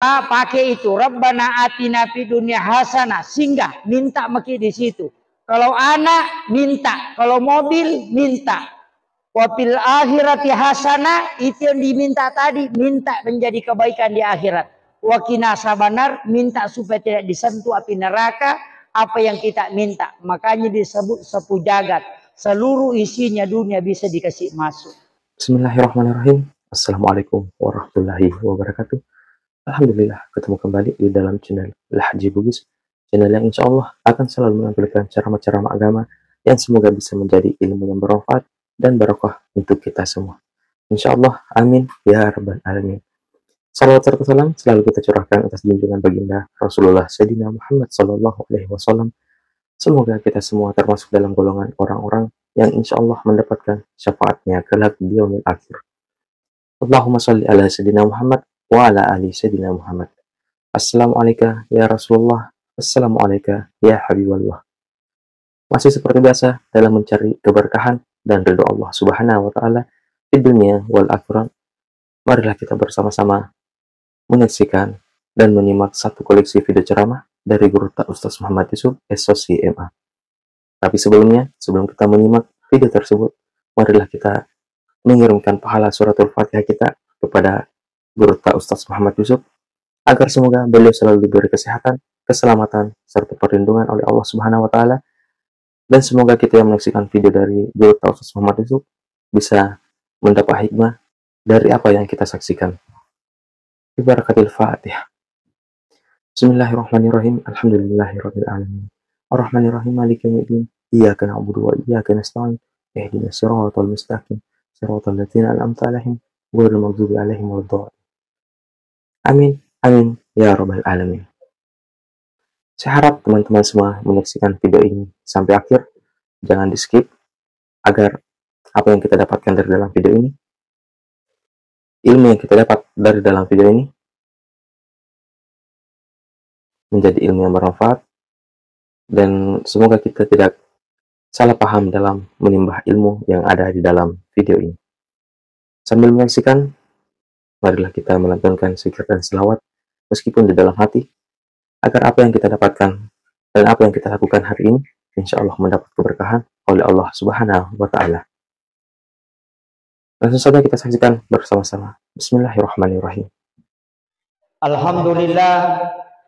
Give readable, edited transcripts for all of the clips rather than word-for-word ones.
pakai itu Rabbana atina fid dunya hasanah, singgah minta maki di situ. Kalau anak minta, kalau mobil minta. Wafil akhirati hasanah, itu yang diminta tadi, minta menjadi kebaikan di akhirat. Wakina sabanar, minta supaya tidak disentuh api neraka apa yang kita minta. Makanya disebut sapu jagat. Seluruh isinya dunia bisa dikasih masuk. Bismillahirrahmanirrahim. Assalamualaikum warahmatullahi wabarakatuh. Alhamdulillah ketemu kembali di dalam channel Al-Haji Bugis, channel yang insya Allah akan selalu menampilkan ceramah-ceramah agama yang semoga bisa menjadi ilmu yang bermanfaat dan barokah untuk kita semua. Insya Allah, amin ya rabbal alamin. Salawat serta salam selalu kita curahkan atas junjungan baginda Rasulullah Sayyidina Muhammad Sallallahu Alaihi Wasallam. Semoga kita semua termasuk dalam golongan orang-orang yang insya Allah mendapatkan syafaatnya kelak di yaumil akhir. Allahumma salli ala Sayyidina Muhammad wa ala ali Sayyidina Muhammad. Assalamualaikum ya Rasulullah. Assalamualaikum ya Habiballah. Masih seperti biasa dalam mencari keberkahan dan ridho Allah Subhanahu wa taala di dunia wal akhirat. Marilah kita bersama-sama menyaksikan dan menyimak satu koleksi video ceramah dari Guru Ustaz Muhammad Yusuf SOC MA. Tapi sebelumnya, sebelum kita menyimak video tersebut, marilah kita mengirimkan pahala suratul Fatihah kita kepada Guru Ustaz Muhammad Yusuf agar semoga beliau selalu diberi kesehatan, keselamatan, serta perlindungan oleh Allah Subhanahu wa taala. Dan semoga kita yang menyaksikan video dari Guru Ustaz Muhammad Yusuf bisa mendapat hikmah dari apa yang kita saksikan. Ibarakatil Fatihah. Bismillahirrahmanirrahim. Alhamdulillahirabbil alamin. Arrahmanirrahim. Maliki yaumiddin. Iyyaka na'budu wa iyyaka nasta'in. Ihdinas siratal mustaqim. Siratal ladzina an'amta 'alaihim ghairil maghdubi 'alaihim waladdallin. Amin, amin, ya rabbal alamin. Saya harap teman-teman semua menyaksikan video ini sampai akhir. Jangan di skip, agar apa yang kita dapatkan dari dalam video ini, ilmu yang kita dapat dari dalam video ini, menjadi ilmu yang bermanfaat. Dan semoga kita tidak salah paham dalam menimbah ilmu yang ada di dalam video ini. Sambil menyaksikan, marilah kita melantunkan zikir dan selawat meskipun di dalam hati, agar apa yang kita dapatkan dan apa yang kita lakukan hari ini insya Allah mendapat keberkahan oleh Allah Subhanahu wa taala. Langsung saja kita saksikan bersama-sama. Bismillahirrahmanirrahim.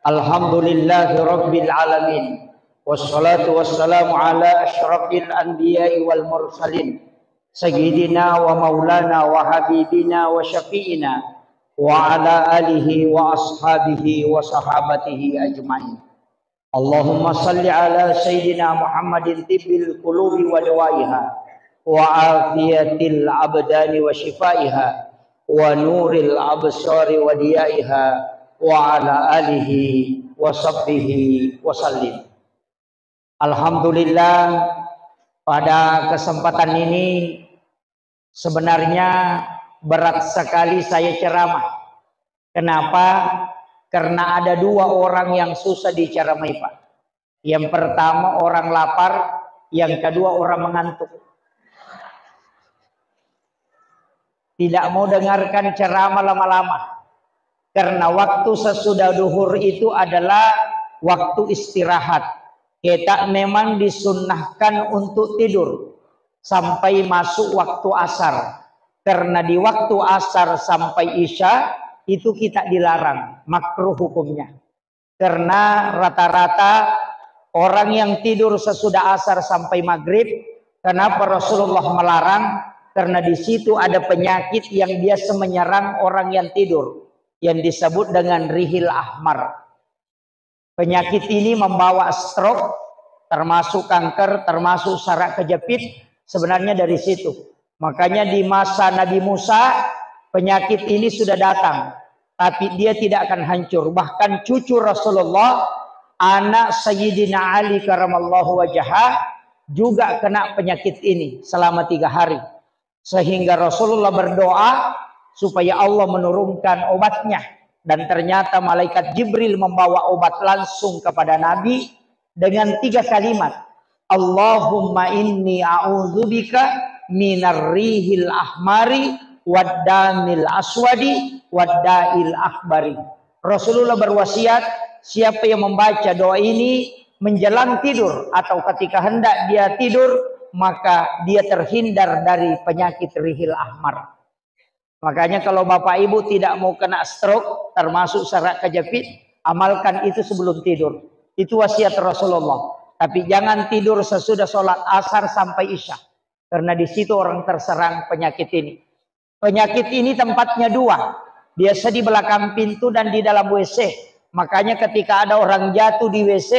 Alhamdulillahi rabbil alamin. Wassalatu wassalamu ala asyrafil anbiya'i wal mursalin. Sayyidina wa maulana wa habibina wa syafi'ina wa ala alihi wa ashabihi wa sahabatihi ajma'in. Allahumma salli ala Sayyidina Muhammadin tibbil qulubi wa dawaiha wa afiyatil abdani wa shifaiha wa nuril absari wa diyaiha wa ala alihi wa sahbihi wa sallim. Alhamdulillah, pada kesempatan ini sebenarnya berat sekali saya ceramah. Kenapa? Karena ada dua orang yang susah diceramai, Pak. Yang pertama orang lapar, yang kedua orang mengantuk. Tidak mau dengarkan ceramah lama-lama. Karena waktu sesudah duhur itu adalah waktu istirahat. Kita memang disunnahkan untuk tidur sampai masuk waktu asar. Karena di waktu asar sampai isya itu kita dilarang, makruh hukumnya. Karena rata-rata orang yang tidur sesudah asar sampai maghrib, kenapa Rasulullah melarang? Karena di situ ada penyakit yang biasa menyerang orang yang tidur, yang disebut dengan rihil ahmar. Penyakit ini membawa stroke, termasuk kanker, termasuk saraf kejepit, sebenarnya dari situ. Makanya di masa Nabi Musa, penyakit ini sudah datang, tapi dia tidak akan hancur. Bahkan cucu Rasulullah, anak Sayyidina Ali karamallahu wajhah, juga kena penyakit ini selama 3 hari. Sehingga Rasulullah berdoa supaya Allah menurunkan obatnya. Dan ternyata malaikat Jibril membawa obat langsung kepada Nabi dengan 3 kalimat. Allahumma inni a'udzubika minar rihil ahmari waddamil aswadi wadda'il akbari. Rasulullah berwasiat, siapa yang membaca doa ini menjelang tidur atau ketika hendak dia tidur, maka dia terhindar dari penyakit rihil ahmar. Makanya kalau Bapak Ibu tidak mau kena stroke, termasuk serak kejepit, amalkan itu sebelum tidur. Itu wasiat Rasulullah. Tapi jangan tidur sesudah sholat asar sampai isya. Karena di situ orang terserang penyakit ini. Penyakit ini tempatnya dua. Biasa di belakang pintu dan di dalam WC. Makanya ketika ada orang jatuh di WC,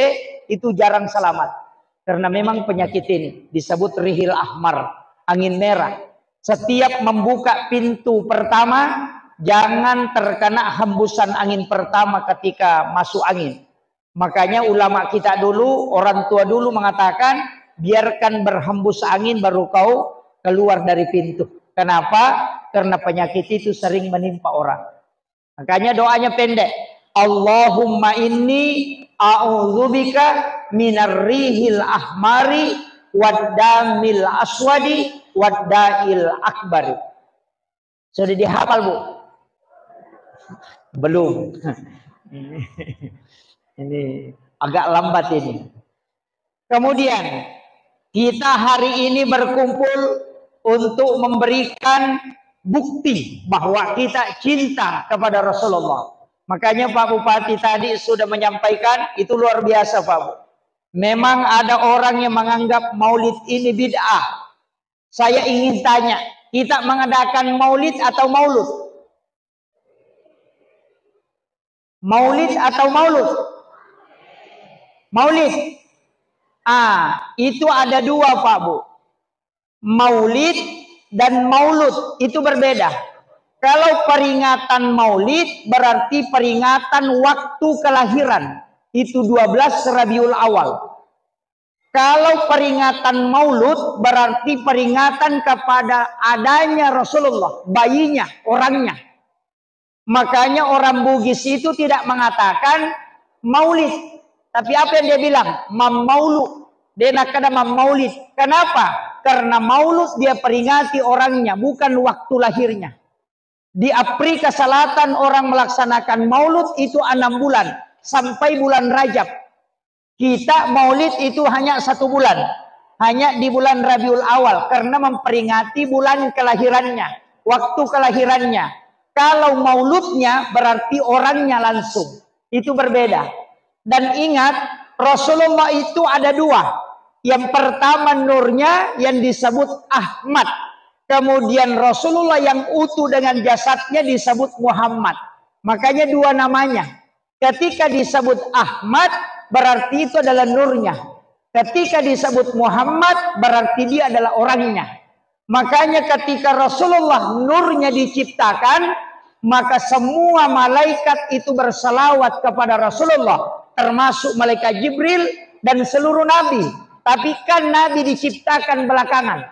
itu jarang selamat. Karena memang penyakit ini disebut rihil ahmar, angin merah. Setiap membuka pintu pertama, jangan terkena hembusan angin pertama ketika masuk angin. Makanya ulama kita dulu, orang tua dulu mengatakan, biarkan berhembus angin baru kau keluar dari pintu. Kenapa? Karena penyakit itu sering menimpa orang. Makanya doanya pendek. Allahumma inni a'udzubika minar rihil ahmari waddamil aswadi wadda'il akbari. Sudah dihafal, Bu? Belum. Ini agak lambat ini. Kemudian kita hari ini berkumpul untuk memberikan bukti bahwa kita cinta kepada Rasulullah. Makanya Pak Bupati tadi sudah menyampaikan, itu luar biasa Pak Bu. Memang ada orang yang menganggap maulid ini bid'ah. Saya ingin tanya, kita mengadakan maulid atau maulud? Maulid atau maulud? Maulid. Itu ada dua Pak Bu. Maulid dan maulud itu berbeda. Kalau peringatan maulid berarti peringatan waktu kelahiran. Itu 12 Rabiul Awal. Kalau peringatan maulud berarti peringatan kepada adanya Rasulullah, bayinya, orangnya. Makanya orang Bugis itu tidak mengatakan maulid. Tapi apa yang dia bilang? Mamaulu. Dia nak kena mamaulid. Kenapa? Karena maulud dia peringati orangnya, bukan waktu lahirnya. Di Afrika Selatan orang melaksanakan maulud itu 6 bulan. Sampai bulan Rajab. Kita maulid itu hanya 1 bulan. Hanya di bulan Rabiul Awal. Karena memperingati bulan kelahirannya. Waktu kelahirannya. Kalau mauludnya berarti orangnya langsung. Itu berbeda. Dan ingat, Rasulullah itu ada 2. Yang pertama nurnya yang disebut Ahmad. Kemudian Rasulullah yang utuh dengan jasadnya disebut Muhammad. Makanya 2 namanya. Ketika disebut Ahmad berarti itu adalah nurnya. Ketika disebut Muhammad berarti dia adalah orangnya. Makanya ketika Rasulullah nurnya diciptakan, maka semua malaikat itu bersalawat kepada Rasulullah. Termasuk malaikat Jibril dan seluruh nabi. Tapi kan nabi diciptakan belakangan.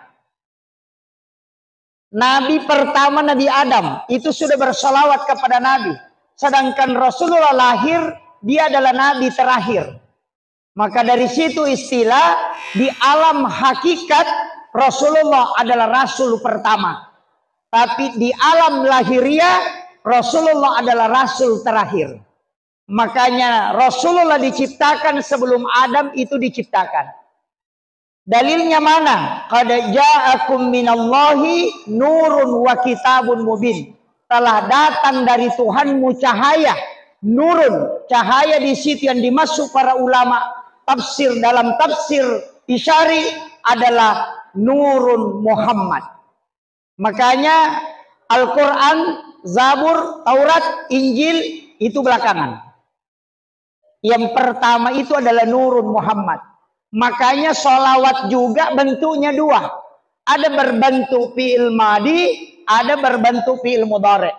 Nabi pertama Nabi Adam itu sudah bersalawat kepada Nabi. Sedangkan Rasulullah lahir, dia adalah Nabi terakhir. Maka dari situ istilah di alam hakikat Rasulullah adalah Rasul pertama. Tapi di alam lahiriah Rasulullah adalah Rasul terakhir. Makanya Rasulullah diciptakan sebelum Adam itu diciptakan. Dalilnya mana? Qad ja'akum minallahi nurun wa kitabun mubin. Telah datang dari Tuhanmu cahaya. Nurun, cahaya di situ yang dimaksud para ulama tafsir dalam tafsir Isyari adalah nurun Muhammad. Makanya Al-Quran, Zabur, Taurat, Injil itu belakangan. Yang pertama itu adalah nurun Muhammad. Makanya sholawat juga bentuknya 2. Ada berbentuk fi'il madi, ada berbentuk fi'il mudhari'.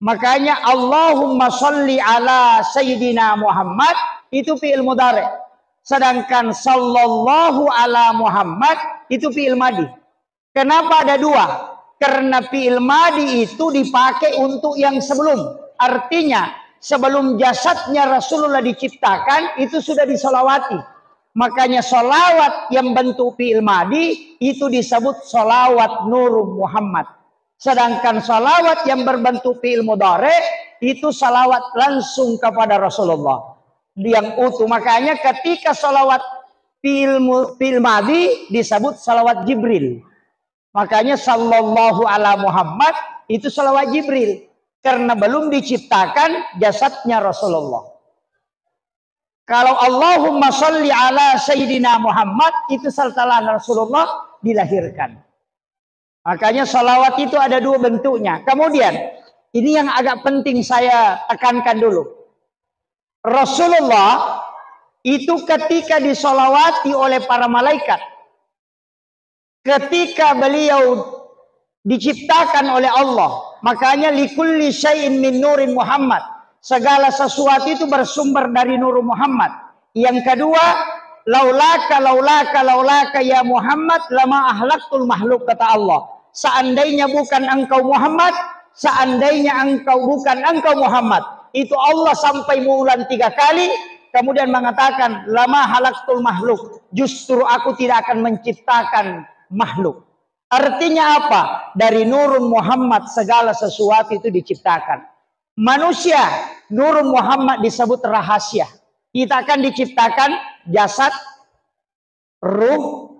Makanya Allahumma sholli ala Sayyidina Muhammad itu fi'il mudhari'. Sedangkan sallallahu ala Muhammad itu fi'il madi. Kenapa ada 2? Karena fi'il madi itu dipakai untuk yang sebelum. Artinya sebelum jasadnya Rasulullah diciptakan itu sudah disolawati. Makanya solawat yang bentuk fi'il madi itu disebut solawat Nur Muhammad. Sedangkan solawat yang berbentuk fi'il mudhari itu salawat langsung kepada Rasulullah yang utuh. Makanya ketika salawat fil madhi disebut salawat Jibril. Makanya sallallahu ala Muhammad itu salawat Jibril. Karena belum diciptakan jasadnya Rasulullah. Kalau Allahumma sholli ala Sayyidina Muhammad itu setelah Rasulullah dilahirkan. Makanya salawat itu ada dua bentuknya. Kemudian ini yang agak penting saya tekankan dulu. Rasulullah itu ketika disolawati oleh para malaikat, ketika beliau diciptakan oleh Allah, makanya likulli syai'in min nurin Muhammad, segala sesuatu itu bersumber dari nur Muhammad. Yang kedua, laulaka ya Muhammad lama ahlaktul makhluk, kata Allah. Seandainya bukan engkau Muhammad, seandainya engkau bukan engkau Muhammad, itu Allah sampai mengulang 3 kali, kemudian mengatakan lama halaktul makhluk, justru aku tidak akan menciptakan makhluk. Artinya apa? Dari nurun Muhammad segala sesuatu itu diciptakan. Manusia, nurun Muhammad disebut rahasia. Kita akan diciptakan jasad, ruh,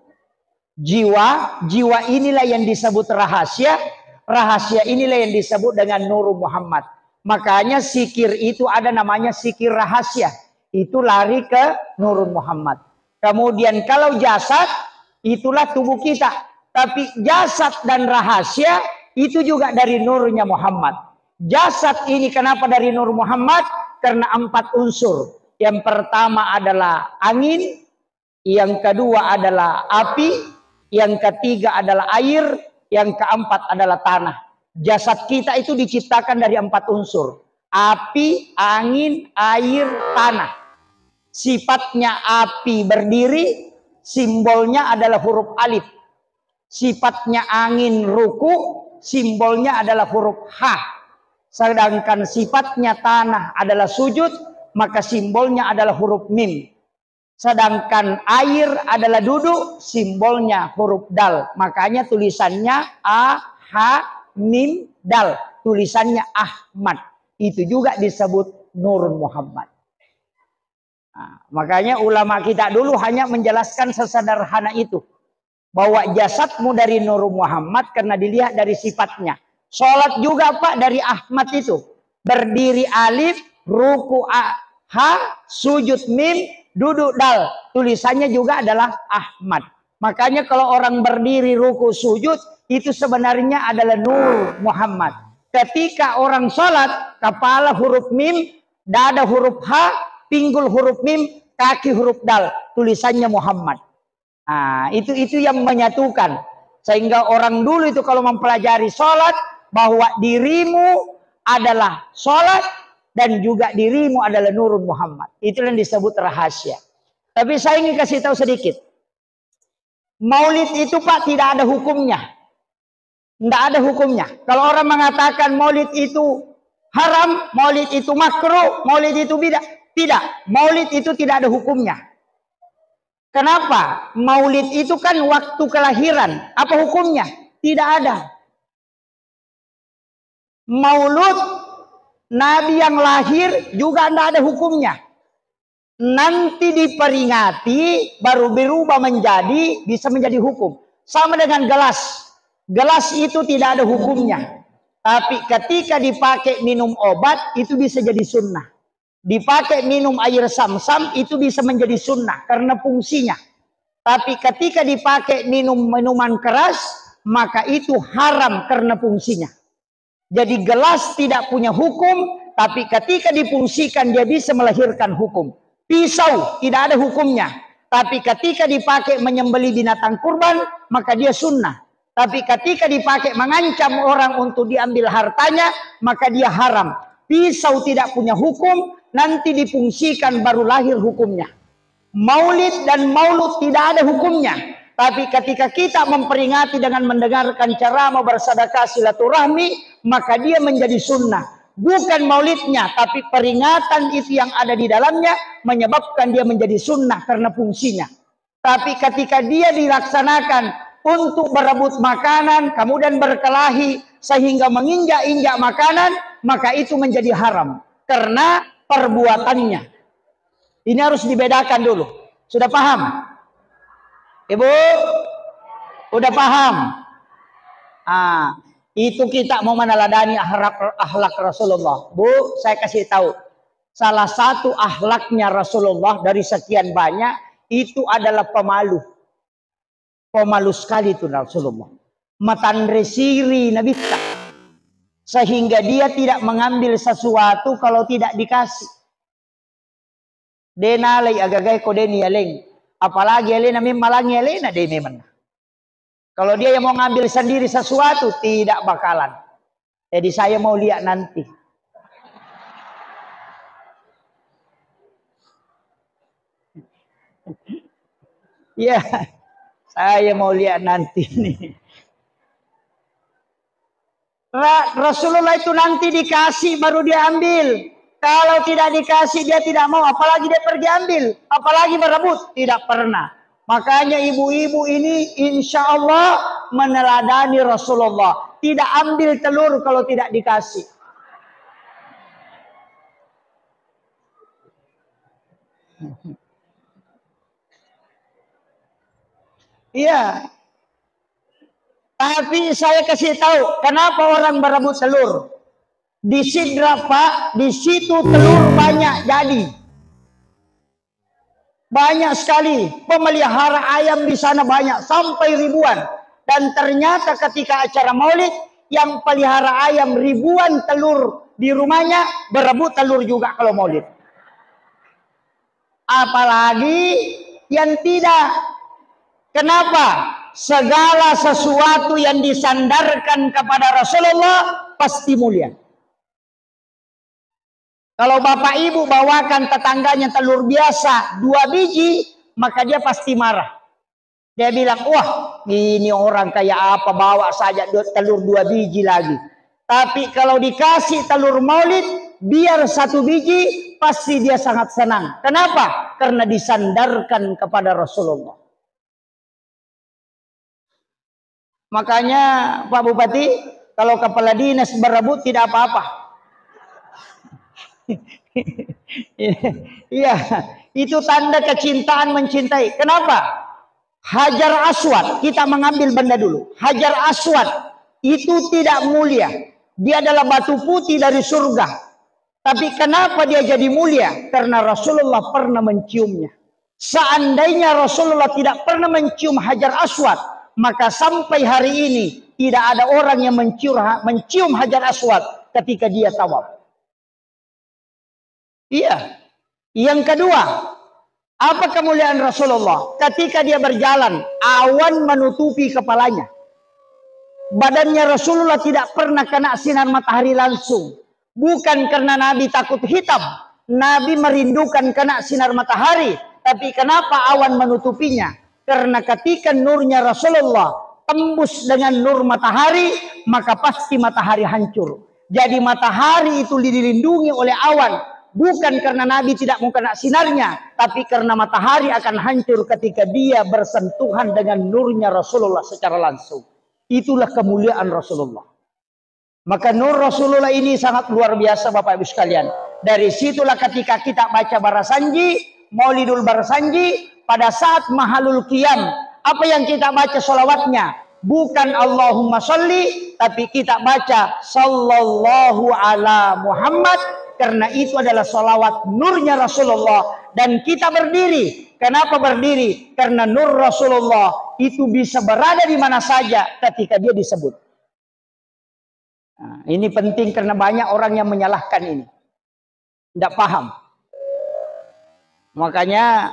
jiwa. Jiwa inilah yang disebut rahasia. Rahasia inilah yang disebut dengan nurun Muhammad. Makanya zikir itu ada namanya zikir rahasia. Itu lari ke nurun Muhammad. Kemudian kalau jasad, itulah tubuh kita. Tapi jasad dan rahasia itu juga dari nurnya Muhammad. Jasad ini kenapa dari nur Muhammad? Karena 4 unsur. Yang pertama adalah angin, yang kedua adalah api, yang ketiga adalah air, yang keempat adalah tanah. Jasad kita itu diciptakan dari 4 unsur. Api, angin, air, tanah. Sifatnya api berdiri, simbolnya adalah huruf alif. Sifatnya angin ruku, simbolnya adalah huruf H. Sedangkan sifatnya tanah adalah sujud, maka simbolnya adalah huruf mim. Sedangkan air adalah duduk, simbolnya huruf dal. Makanya tulisannya A, H, mim, dal. Tulisannya Ahmad. Itu juga disebut Nurun Muhammad. Nah, makanya ulama kita dulu hanya menjelaskan sesederhana itu. Bahwa jasadmu dari Nur Muhammad karena dilihat dari sifatnya. Sholat juga Pak dari Ahmad itu. Berdiri alif, ruku H, sujud mim, duduk dal. Tulisannya juga adalah Ahmad. Makanya kalau orang berdiri ruku sujud, itu sebenarnya adalah Nur Muhammad. Ketika orang sholat, kepala huruf mim, dada huruf H, pinggul huruf mim, kaki huruf dal. Tulisannya Muhammad. Nah, itu yang menyatukan. Sehingga orang dulu itu kalau mempelajari sholat, bahwa dirimu adalah sholat, dan juga dirimu adalah Nurun Muhammad. Itu yang disebut rahasia. Tapi saya ingin kasih tahu sedikit. Maulid itu Pak tidak ada hukumnya. Tidak ada hukumnya. Kalau orang mengatakan maulid itu haram, maulid itu makruh, maulid itu bidah. Tidak. Maulid itu tidak ada hukumnya. Kenapa? Maulid itu kan waktu kelahiran. Apa hukumnya? Tidak ada. Maulud Nabi yang lahir juga tidak ada hukumnya. Nanti diperingati baru berubah bisa menjadi hukum. Sama dengan gelas. Gelas itu tidak ada hukumnya. Tapi ketika dipakai minum obat itu bisa jadi sunnah. Dipakai minum air sam-sam itu bisa menjadi sunnah karena fungsinya. Tapi ketika dipakai minum minuman keras, maka itu haram karena fungsinya. Jadi gelas tidak punya hukum, tapi ketika difungsikan dia bisa melahirkan hukum. Pisau tidak ada hukumnya, tapi ketika dipakai menyembelih binatang kurban, maka dia sunnah. Tapi ketika dipakai mengancam orang untuk diambil hartanya, maka dia haram. Pisau tidak punya hukum, nanti difungsikan baru lahir hukumnya. Maulid dan maulud tidak ada hukumnya. Tapi ketika kita memperingati dengan mendengarkan ceramah bersedekah silaturahmi, maka dia menjadi sunnah. Bukan maulidnya, tapi peringatan itu yang ada di dalamnya menyebabkan dia menjadi sunnah karena fungsinya. Tapi ketika dia dilaksanakan untuk berebut makanan, kemudian berkelahi sehingga menginjak-injak makanan, maka itu menjadi haram karena perbuatannya. Ini harus dibedakan dulu. Sudah paham? Ibu, udah paham? Itu kita mau meneladani akhlak Rasulullah. Bu, saya kasih tahu. Salah satu akhlaknya Rasulullah dari sekian banyak itu adalah pemalu. Pemalu sekali itu Rasulullah. Matandre siri Nabi, sehingga dia tidak mengambil sesuatu kalau tidak dikasih. Denalai agagai kodeni aleng. Apalagi alena malangi alena demi mana. Kalau dia yang mau ngambil sendiri sesuatu tidak bakalan. Jadi saya mau lihat nanti. Ya, saya mau lihat nanti nih. Rasulullah itu nanti dikasih baru dia ambil. Kalau tidak dikasih dia tidak mau, apalagi dia pergi ambil, apalagi berebut, tidak pernah. Makanya ibu-ibu ini insya Allah meneladani Rasulullah. Tidak ambil telur kalau tidak dikasih. Iya. Tapi saya kasih tahu kenapa orang berebut telur. Di Sidra Pak, di situ telur banyak jadi. Banyak sekali pemelihara ayam di sana banyak sampai ribuan. Dan ternyata ketika acara Maulid yang pelihara ayam ribuan telur di rumahnya berebut telur juga kalau Maulid. Apalagi yang tidak. Kenapa? Segala sesuatu yang disandarkan kepada Rasulullah pasti mulia. Kalau bapak ibu bawakan tetangganya telur biasa 2 biji, maka dia pasti marah. Dia bilang, wah ini orang kayak apa bawa saja telur 2 biji lagi. Tapi kalau dikasih telur Maulid, biar 1 biji, pasti dia sangat senang. Kenapa? Karena disandarkan kepada Rasulullah. Makanya Pak Bupati, kalau kepala dinas berebut tidak apa-apa. Iya, itu tanda kecintaan mencintai. Kenapa? Hajar Aswad, kita mengambil benda dulu. Hajar Aswad itu tidak mulia. Dia adalah batu putih dari surga. Tapi kenapa dia jadi mulia? Karena Rasulullah pernah menciumnya. Seandainya Rasulullah tidak pernah mencium Hajar Aswad, maka sampai hari ini tidak ada orang yang mencium Hajar Aswad ketika dia tawaf. Iya. Yang kedua, apa kemuliaan Rasulullah? Ketika dia berjalan, awan menutupi kepalanya. Badannya Rasulullah tidak pernah kena sinar matahari langsung. Bukan karena Nabi takut hitam. Nabi merindukan kena sinar matahari. Tapi kenapa awan menutupinya? Karena ketika nurnya Rasulullah tembus dengan nur matahari, maka pasti matahari hancur. Jadi matahari itu dilindungi oleh awan. Bukan karena Nabi tidak mau kena sinarnya, tapi karena matahari akan hancur ketika dia bersentuhan dengan nurnya Rasulullah secara langsung. Itulah kemuliaan Rasulullah. Maka nur Rasulullah ini sangat luar biasa Bapak Ibu sekalian. Dari situlah ketika kita baca Barasanji, Maulidul Barasanji, pada saat Mahalul Qiyam, apa yang kita baca sholawatnya? Bukan Allahumma sholli, tapi kita baca Sallallahu ala Muhammad. Karena itu adalah sholawat nurnya Rasulullah. Dan kita berdiri. Kenapa berdiri? Karena nur Rasulullah itu bisa berada di mana saja ketika dia disebut. Nah, ini penting karena banyak orang yang menyalahkan ini. Tidak paham. Makanya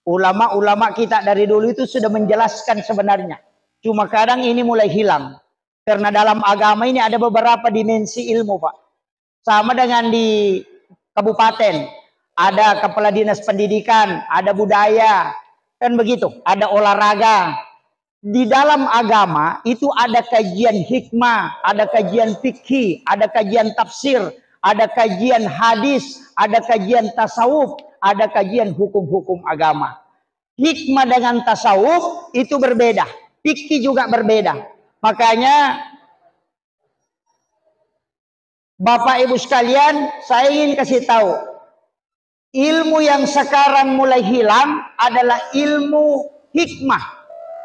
ulama-ulama kita dari dulu itu sudah menjelaskan sebenarnya. Cuma kadang ini mulai hilang. Karena dalam agama ini ada beberapa dimensi ilmu Pak. Sama dengan di kabupaten, ada kepala dinas pendidikan, ada budaya, kan begitu, ada olahraga. Di dalam agama itu ada kajian hikmah, ada kajian fikih, ada kajian tafsir, ada kajian hadis, ada kajian tasawuf, ada kajian hukum-hukum agama. Hikmah dengan tasawuf itu berbeda, fikih juga berbeda. Makanya Bapak Ibu sekalian, saya ingin kasih tahu, ilmu yang sekarang mulai hilang adalah ilmu hikmah.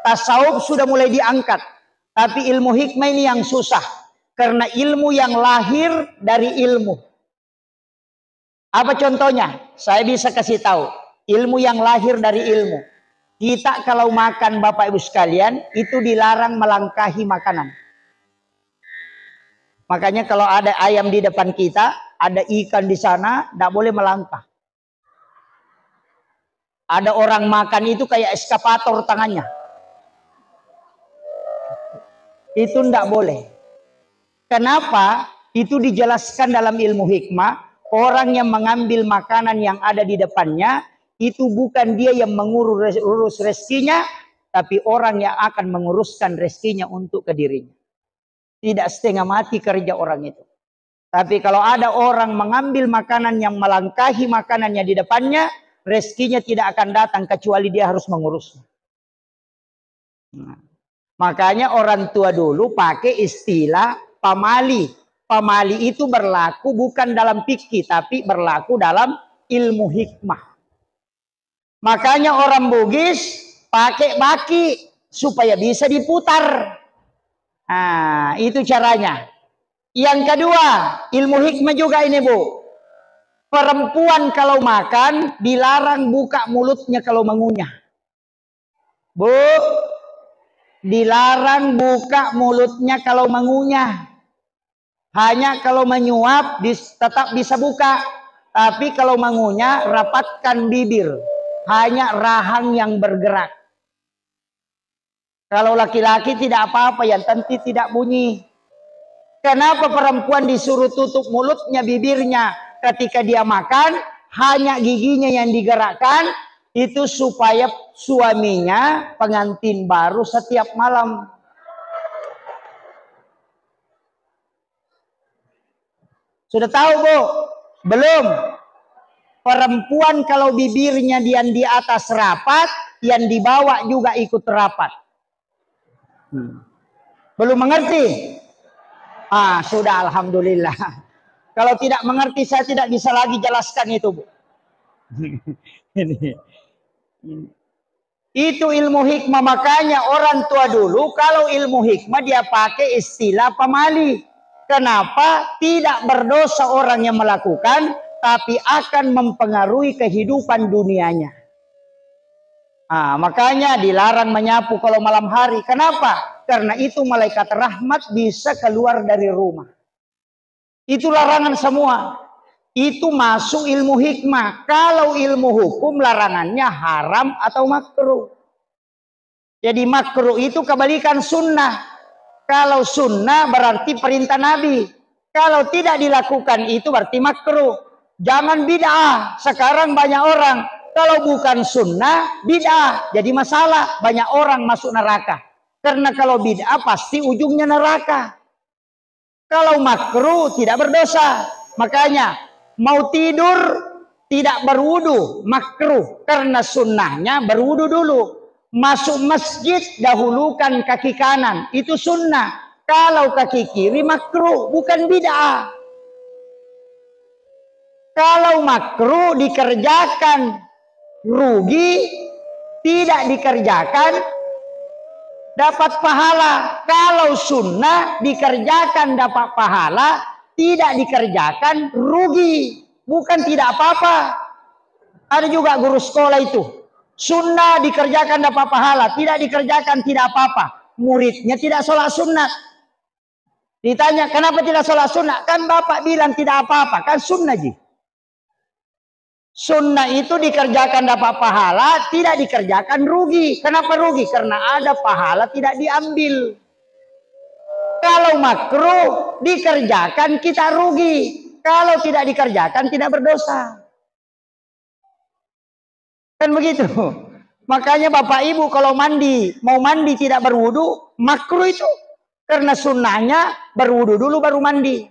Tasawuf sudah mulai diangkat, tapi ilmu hikmah ini yang susah, karena ilmu yang lahir dari ilmu. Apa contohnya? Saya bisa kasih tahu, ilmu yang lahir dari ilmu. Kita kalau makan Bapak Ibu sekalian, itu dilarang melangkahi makanan. Makanya kalau ada ayam di depan kita, ada ikan di sana, tidak boleh melangkah. Ada orang makan itu kayak eskapator tangannya. Itu tidak boleh. Kenapa? Itu dijelaskan dalam ilmu hikmah. Orang yang mengambil makanan yang ada di depannya, itu bukan dia yang mengurus rezekinya, tapi orang yang akan menguruskan rezekinya untuk ke dirinya. Tidak setengah mati kerja orang itu. Tapi kalau ada orang mengambil makanan yang melangkahi makanannya di depannya, rezekinya tidak akan datang kecuali dia harus mengurusnya. Nah, makanya orang tua dulu pakai istilah pamali. Pamali itu berlaku bukan dalam fikih, tapi berlaku dalam ilmu hikmah. Makanya orang Bugis pakai baki supaya bisa diputar. Nah, itu caranya. Yang kedua, ilmu hikmah juga ini, Bu. Perempuan kalau makan dilarang buka mulutnya kalau mengunyah. Bu, dilarang buka mulutnya kalau mengunyah. Hanya kalau menyuap tetap bisa buka. Tapi kalau mengunyah rapatkan bibir. Hanya rahang yang bergerak. Kalau laki-laki tidak apa-apa, yang tentu tidak bunyi. Kenapa perempuan disuruh tutup mulutnya, bibirnya ketika dia makan? Hanya giginya yang digerakkan. Itu supaya suaminya pengantin baru setiap malam. Sudah tahu, Bu? Belum. Perempuan kalau bibirnya yang di atas rapat, yang di bawah juga ikut rapat. Belum mengerti? Ah, sudah, alhamdulillah. Kalau tidak mengerti, saya tidak bisa lagi jelaskan itu, Bu. Itu ilmu hikmah. Makanya orang tua dulu kalau ilmu hikmah dia pakai istilah pamali. Kenapa? Tidak berdosa orang yang melakukan, tapi akan mempengaruhi kehidupan dunianya. Makanya dilarang menyapu kalau malam hari. Kenapa? Karena itu malaikat rahmat bisa keluar dari rumah. Itu larangan semua. Itu masuk ilmu hikmah. Kalau ilmu hukum larangannya haram atau makruh. Jadi makruh itu kebalikan sunnah. Kalau sunnah berarti perintah Nabi. Kalau tidak dilakukan itu berarti makruh. Jangan bid'ah. Sekarang banyak orang kalau bukan sunnah bid'ah. Jadi masalah, banyak orang masuk neraka. Karena kalau bid'ah pasti ujungnya neraka. Kalau makruh tidak berdosa. Makanya mau tidur tidak berwudu makruh, karena sunnahnya berwudu dulu. Masuk masjid dahulukan kaki kanan, itu sunnah. Kalau kaki kiri makruh, bukan bid'ah. Kalau makruh dikerjakan rugi, tidak dikerjakan dapat pahala. Kalau sunnah dikerjakan dapat pahala, tidak dikerjakan rugi, bukan tidak apa-apa. Ada juga guru sekolah itu, sunnah dikerjakan dapat pahala, tidak dikerjakan tidak apa-apa. Muridnya tidak sholat sunat. Ditanya kenapa tidak sholat sunat? Kan bapak bilang tidak apa-apa, kan sunnah ji. Sunnah itu dikerjakan dapat pahala, tidak dikerjakan rugi. Kenapa rugi? Karena ada pahala tidak diambil. Kalau makruh dikerjakan kita rugi. Kalau tidak dikerjakan tidak berdosa. Kan begitu. Makanya Bapak Ibu kalau mandi, mau mandi tidak berwudu, makruh itu. Karena sunnahnya berwudu dulu baru mandi.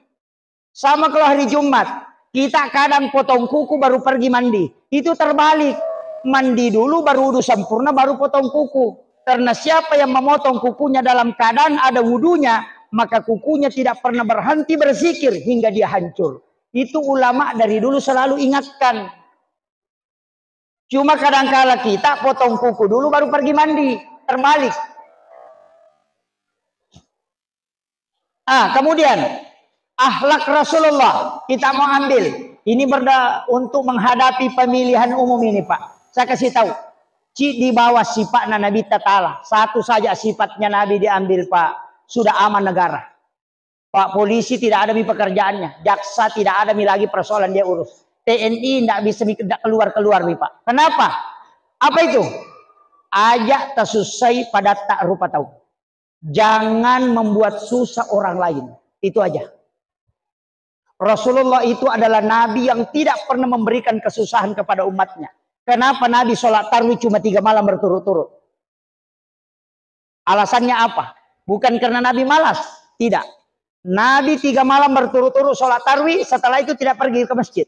Sama kalau hari Jumat. Kita kadang potong kuku baru pergi mandi. Itu terbalik. Mandi dulu baru wudu sempurna baru potong kuku. Karena siapa yang memotong kukunya dalam keadaan ada wudunya, maka kukunya tidak pernah berhenti berzikir hingga dia hancur. Itu ulama dari dulu selalu ingatkan. Cuma kadang-kala kita potong kuku dulu baru pergi mandi, terbalik. Kemudian akhlak Rasulullah kita mau ambil. Ini untuk menghadapi pemilihan umum ini, Pak. Saya kasih tahu. Di bawah sifatnya Nabi Ta'ala. Satu saja sifatnya Nabi diambil, Pak. Sudah aman negara. Pak polisi tidak ada pekerjaannya. Jaksa tidak ada lagi persoalan dia urus. TNI tidak bisa keluar-keluar, Pak. Kenapa? Apa itu? Ajak tasusai pada tak rupa tahu. Jangan membuat susah orang lain. Itu aja. Rasulullah itu adalah Nabi yang tidak pernah memberikan kesusahan kepada umatnya. Kenapa Nabi sholat tarawih cuma 3 malam berturut-turut? Alasannya apa? Bukan karena Nabi malas. Tidak. Nabi 3 malam berturut-turut sholat tarawih. Setelah itu tidak pergi ke masjid.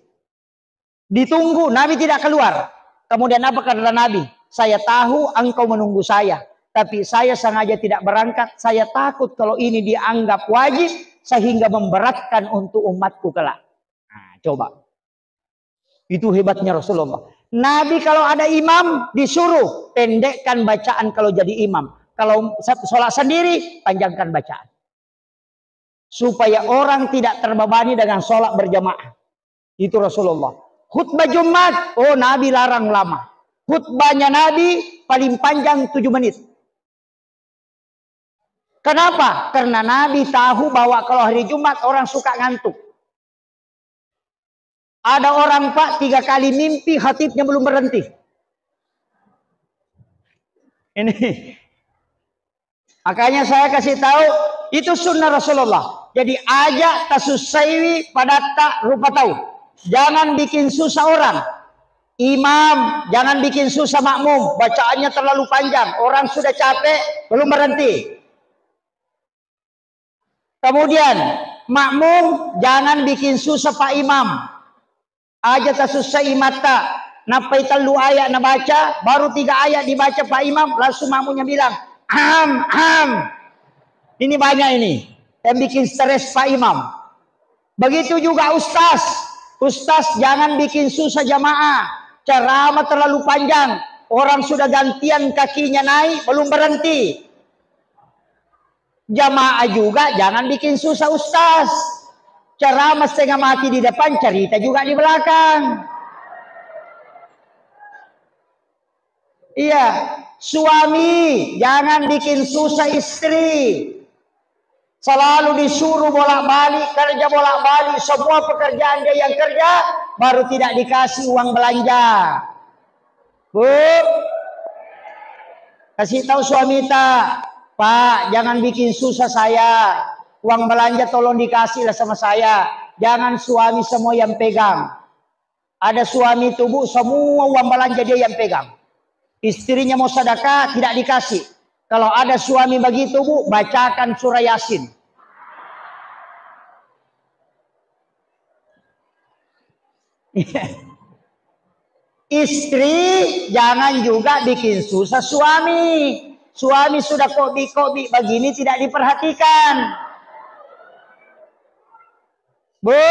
Ditunggu. Nabi tidak keluar. Kemudian apa kata Nabi? Saya tahu engkau menunggu saya. Tapi saya sengaja tidak berangkat. Saya takut kalau ini dianggap wajib. Sehingga memberatkan untuk umatku kelak. Coba. Itu hebatnya Rasulullah. Nabi kalau ada imam disuruh pendekkan bacaan kalau jadi imam. Kalau sholat sendiri panjangkan bacaan. Supaya orang tidak terbebani dengan sholat berjamaah. Itu Rasulullah. Khutbah Jumat. Nabi larang lama. Khutbahnya Nabi paling panjang 7 menit. Kenapa? Karena Nabi tahu bahwa kalau hari Jumat orang suka ngantuk. Ada orang, Pak, 3 kali mimpi khatibnya belum berhenti. Ini. Makanya saya kasih tahu itu sunnah Rasulullah. Jadi ajak tasusaiwi pada tak rupa tahu. Jangan bikin susah orang. Imam jangan bikin susah makmum. Bacaannya terlalu panjang. Orang sudah capek belum berhenti. Kemudian makmum jangan bikin susah Pak Imam. Aja tasusai mata. Napai telu ayat na baca, baru 3 ayat dibaca Pak Imam, langsung makmumnya bilang, Ini banyak ini. Yang bikin stres Pak Imam. Begitu juga Ustaz. Ustaz jangan bikin susah jamaah. Ceramah terlalu panjang. Orang sudah gantian kakinya naik, belum berhenti. Jamaah juga jangan bikin susah Ustaz. Ceramah setengah mati di depan, cerita juga di belakang. Iya, suami jangan bikin susah istri. Selalu disuruh bolak-balik, kerja bolak-balik, semua pekerjaan dia yang kerja, baru tidak dikasih uang belanja. Bu, kasih tahu suami tak, Pak, jangan bikin susah saya. Uang belanja tolong dikasihlah sama saya. Jangan suami semua yang pegang. Ada suami itu, Bu, semua uang belanja dia yang pegang. Istrinya mau sedekah, tidak dikasih. Kalau ada suami begitu, Bu, bacakan surah Yasin. Istri jangan juga bikin susah suami. Suami sudah kobi-kobi begini tidak diperhatikan. Bu,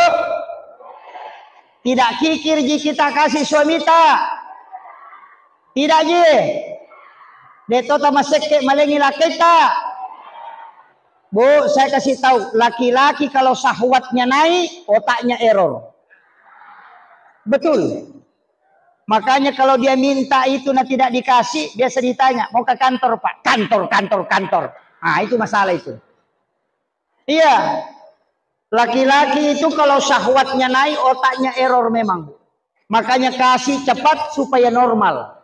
tidak kikir jika kita kasih suami tak. Tidak je. Deto tamasek malengi laki tak. Bu, saya kasih tahu, laki-laki kalau syahwatnya naik, otaknya error. Betul. Makanya kalau dia minta itu tidak dikasih, biasa ditanya, mau ke kantor Pak? Kantor. Nah, itu masalah itu. Iya. Laki-laki itu kalau syahwatnya naik, otaknya error memang. Makanya kasih cepat supaya normal.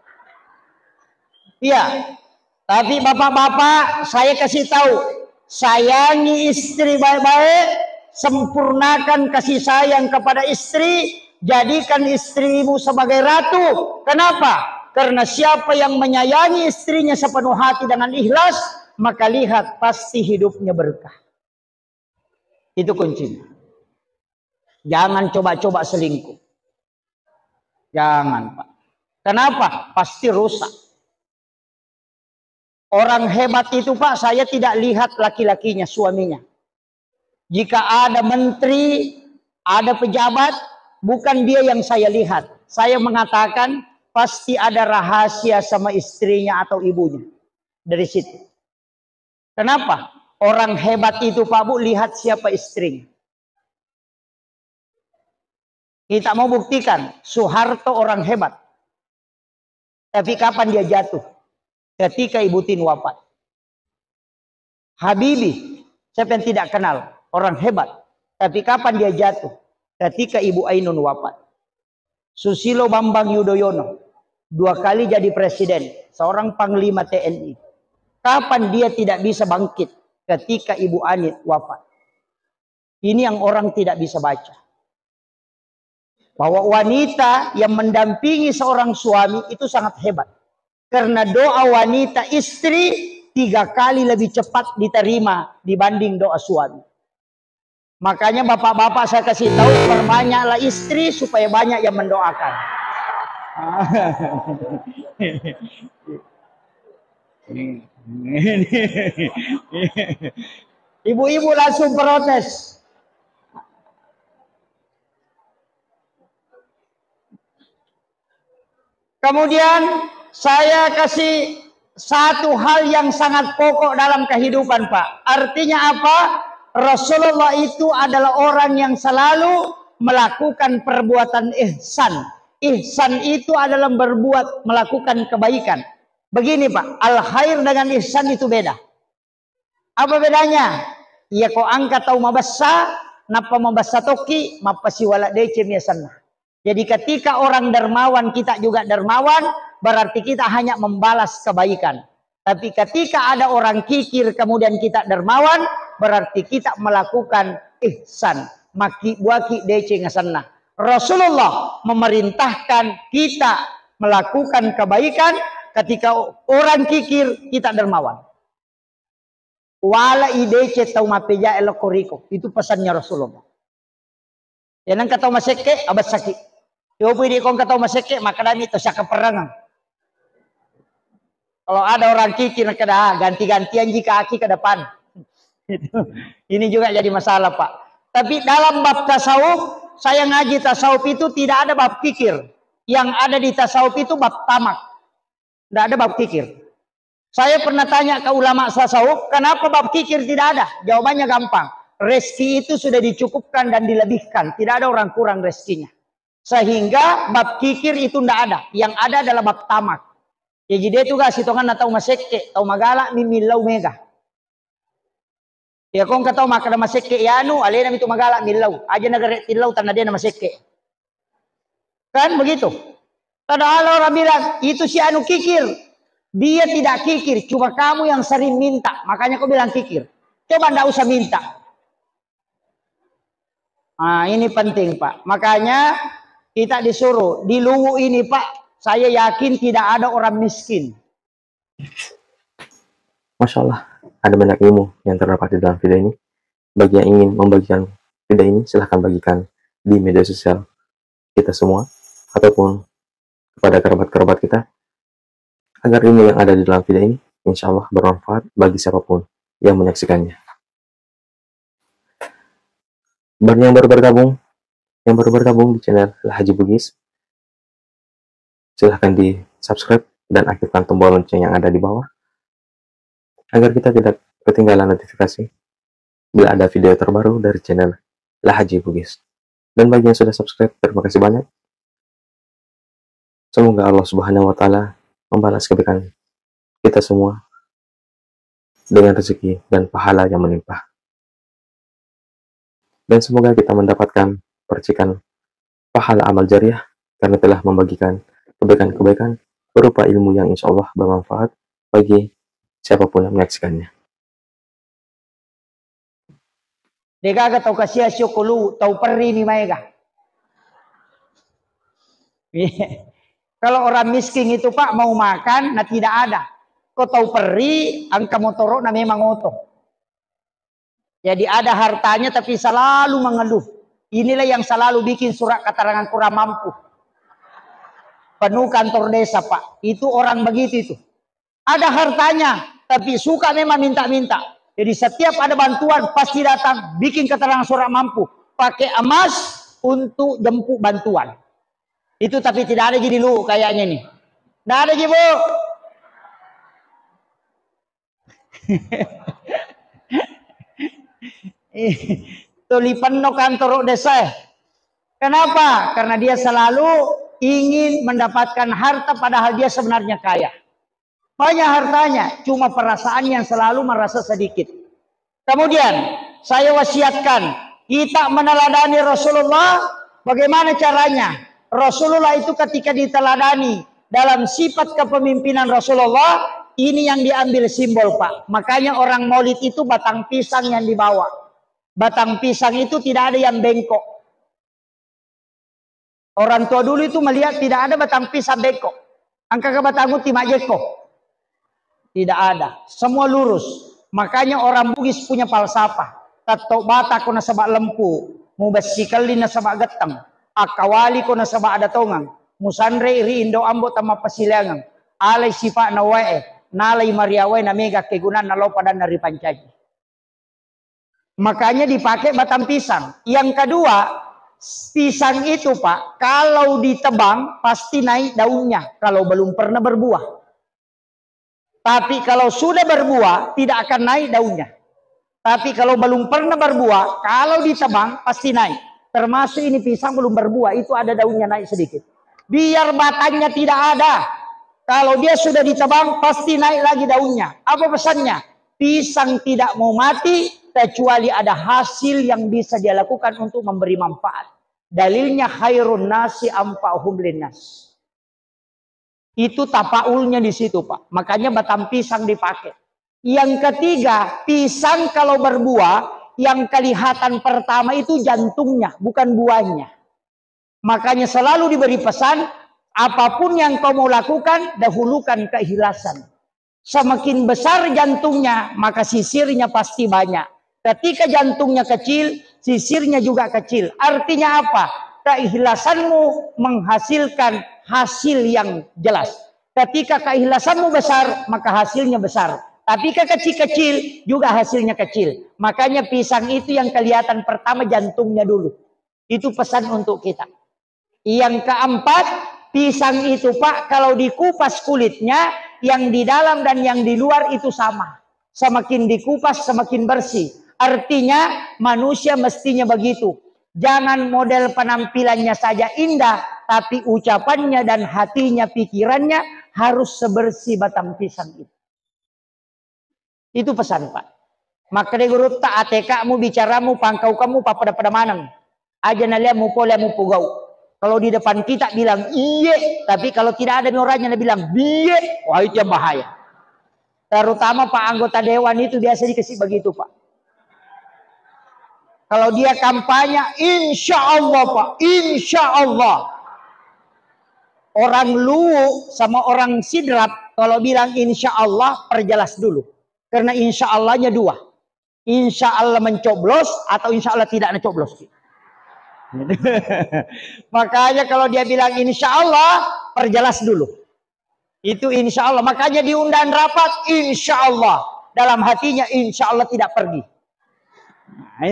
Iya. Tapi bapak-bapak, saya kasih tahu, sayangi istri baik-baik, sempurnakan kasih sayang kepada istri. Jadikan istrimu sebagai ratu. Kenapa? Karena siapa yang menyayangi istrinya sepenuh hati dengan ikhlas, maka lihat pasti hidupnya berkah. Itu kuncinya. Jangan coba-coba selingkuh. Jangan, Pak. Kenapa? Pasti rusak. Orang hebat itu, Pak, saya tidak lihat laki-lakinya, suaminya. Jika ada menteri, ada pejabat, bukan dia yang saya lihat. Saya mengatakan pasti ada rahasia sama istrinya atau ibunya. Dari situ. Kenapa? Orang hebat itu Pak Bu, lihat siapa istrinya. Kita mau buktikan, Soeharto orang hebat. Tapi kapan dia jatuh? Ketika Ibu Tin wafat. Habibie, siapa yang tidak kenal? Orang hebat. Tapi kapan dia jatuh? Ketika Ibu Ainun wafat. Susilo Bambang Yudhoyono, 2 kali jadi presiden, seorang panglima TNI. Kapan dia tidak bisa bangkit? Ketika Ibu Ani wafat. Ini yang orang tidak bisa baca. Bahwa wanita yang mendampingi seorang suami itu sangat hebat. Karena doa wanita istri 3 kali lebih cepat diterima dibanding doa suami. Makanya bapak-bapak saya kasih tahu, perbanyaklah istri supaya banyak yang mendoakan. Ibu-ibu langsung protes. Kemudian saya kasih satu hal yang sangat pokok dalam kehidupan Pak. Artinya apa? Rasulullah itu adalah orang yang selalu melakukan perbuatan ihsan. Ihsan itu adalah melakukan kebaikan. Begini Pak, al khair dengan ihsan itu beda. Apa bedanya? Ya kau angkat tau mabassa, napa mabassa toki, mapasi wala dece miasanna. Jadi ketika orang dermawan, kita juga dermawan, berarti kita hanya membalas kebaikan. Tapi ketika ada orang kikir kemudian kita dermawan, berarti kita melakukan ihsan. Maki buaki dece ngasanna. Rasulullah memerintahkan kita melakukan kebaikan, ketika orang kikir kita dermawan. Wala idece tau mapeja elokoriko. Itu pesannya Rasulullah. Yanang katau maseke abad sakit. Yo pwede kong katau maseke maka dami to sa kaperangan. Kalau ada orang kikir kada ganti-gantian jika aki ke depan. Ini juga jadi masalah Pak. Tapi dalam bab tasawuf, saya ngaji tasawuf itu tidak ada bab kikir. Yang ada di tasawuf itu bab tamak. Tidak ada bab kikir. Saya pernah tanya ke ulama tasawuf, kenapa bab kikir tidak ada? Jawabannya gampang. Rezeki itu sudah dicukupkan dan dilebihkan. Tidak ada orang kurang rezekinya. Sehingga bab kikir itu tidak ada. Yang ada adalah bab tamak. Jadi dia itu gak sitongan na tau maseke, tau magala mimilaw mega. Ya kung katau makada maseke yanu, alena itu magala milaw. Aja nagare tilaw tanda dia na maseke. Kan begitu. Padahal orang bilang itu si anu kikir. Dia tidak kikir, cuma kamu yang sering minta. Makanya kau bilang kikir. Coba ndak usah minta. Nah, ini penting Pak. Makanya kita disuruh di Luwu ini Pak. Saya yakin tidak ada orang miskin. Masya Allah, ada banyak ilmu yang terdapat di dalam video ini. Bagi yang ingin membagikan video ini, silahkan bagikan di media sosial kita semua, ataupun kepada kerabat-kerabat kita, agar ilmu yang ada di dalam video ini, insya Allah bermanfaat bagi siapapun yang menyaksikannya. Bagi yang baru bergabung di channel Haji Bugis, silahkan di subscribe dan aktifkan tombol lonceng yang ada di bawah, agar kita tidak ketinggalan notifikasi bila ada video terbaru dari channel Haji Bugis. Dan bagi yang sudah subscribe, terima kasih banyak. Semoga Allah Subhanahu wa Ta'ala membalas kebaikan kita semua dengan rezeki dan pahala yang melimpah. Dan semoga kita mendapatkan percikan pahala amal jariah karena telah membagikan kebaikan-kebaikan berupa ilmu yang insya Allah bermanfaat bagi siapapun yang menyaksikannya. Deka tau kasih syukulu tau peri ni maega. Kalau orang miskin itu Pak mau makan, nah tidak ada. Kau tahu peri, angka motoro na memang oto. Jadi ada hartanya tapi selalu mengeluh. Inilah yang selalu bikin surat keterangan kurang mampu. Penuh kantor desa Pak. Itu orang begitu itu. Ada hartanya, tapi suka memang minta-minta. Jadi setiap ada bantuan pasti datang, bikin keterangan surat mampu, pakai emas untuk jemput bantuan. Itu tapi tidak ada jadi lu kayaknya nih. Tidak ada jadi bu. Tulipan no kantor desa. Kenapa? Karena dia selalu ingin mendapatkan harta padahal dia sebenarnya kaya. Banyak hartanya, cuma perasaan yang selalu merasa sedikit. Kemudian saya wasiatkan kita meneladani Rasulullah. Bagaimana caranya? Rasulullah itu ketika diteladani dalam sifat kepemimpinan Rasulullah, ini yang diambil simbol Pak. Makanya orang maulid itu batang pisang yang dibawa. Batang pisang itu tidak ada yang bengkok. Orang tua dulu itu melihat tidak ada batang pisang bengkok. Angka ke batangmu timak jeko. Tidak ada, semua lurus. Makanya orang Bugis punya falsafah. Tato bata ko na sabak lempu, mubasikali na sabak getang, akawali ko na sabak ada tongang, musandre iri indo ambo tama pasilangang, alay sipa na wae, nalay mariaway na mega kegunan na lopadan dari pancaji. Makanya dipakai batang pisang. Yang kedua, pisang itu Pak, kalau ditebang pasti naik daunnya kalau belum pernah berbuah. Tapi kalau sudah berbuah, tidak akan naik daunnya. Tapi kalau belum pernah berbuah, kalau ditebang, pasti naik. Termasuk ini pisang belum berbuah, itu ada daunnya naik sedikit. Biar batangnya tidak ada. Kalau dia sudah ditebang, pasti naik lagi daunnya. Apa pesannya? Pisang tidak mau mati, kecuali ada hasil yang bisa dia lakukan untuk memberi manfaat. Dalilnya khairun nasi ampa'hum linnas. Itu tapaulnya di situ Pak. Makanya batang pisang dipakai. Yang ketiga, pisang kalau berbuah, yang kelihatan pertama itu jantungnya, bukan buahnya. Makanya selalu diberi pesan, apapun yang kau mau lakukan, dahulukan keikhlasan. Semakin besar jantungnya, maka sisirnya pasti banyak. Ketika jantungnya kecil, sisirnya juga kecil. Artinya apa? Keikhlasanmu menghasilkan hasil yang jelas. Ketika keikhlasanmu besar, maka hasilnya besar. Tapi kecil-kecil juga hasilnya kecil. Makanya pisang itu yang kelihatan pertama jantungnya dulu. Itu pesan untuk kita. Yang keempat, pisang itu Pak, kalau dikupas kulitnya, yang di dalam dan yang di luar itu sama. Semakin dikupas semakin bersih. Artinya manusia mestinya begitu. Jangan model penampilannya saja indah, tapi ucapannya dan hatinya, pikirannya harus sebersih batang pisang itu. Itu pesan Pak. Maka de guru tak atekamu bicaramu pangkau kamu pada manang. Aja naliamu polemu pugau. Kalau di depan kita bilang iye, tapi kalau tidak ada orangnya bilang biye, wah itu yang bahaya. Terutama Pak anggota dewan itu biasa dikasih begitu Pak. Kalau dia kampanye, insya Allah Pak, insya Allah. Orang luwu sama orang sidrap, kalau bilang insya Allah, perjelas dulu. Karena insya Allahnya dua. Insya Allah mencoblos, atau insya Allah tidak mencoblos. Makanya kalau dia bilang insya Allah, perjelas dulu. Itu insya Allah. Makanya diundang rapat, insya Allah. Dalam hatinya, insya Allah tidak pergi. Nah,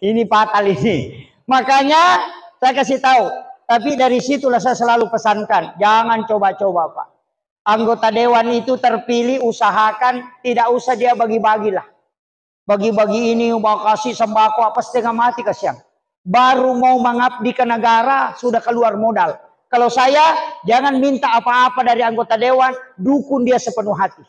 ini fatal ini. Makanya saya kasih tahu. Tapi dari situlah saya selalu pesankan, jangan coba-coba Pak. Anggota dewan itu terpilih, usahakan tidak usah dia bagi-bagilah. Bagi-bagi ini, mau kasih sembako apa setengah mati kasihan. Baru mau mengabdi ke negara sudah keluar modal. Kalau saya jangan minta apa-apa dari anggota dewan, dukun dia sepenuh hati.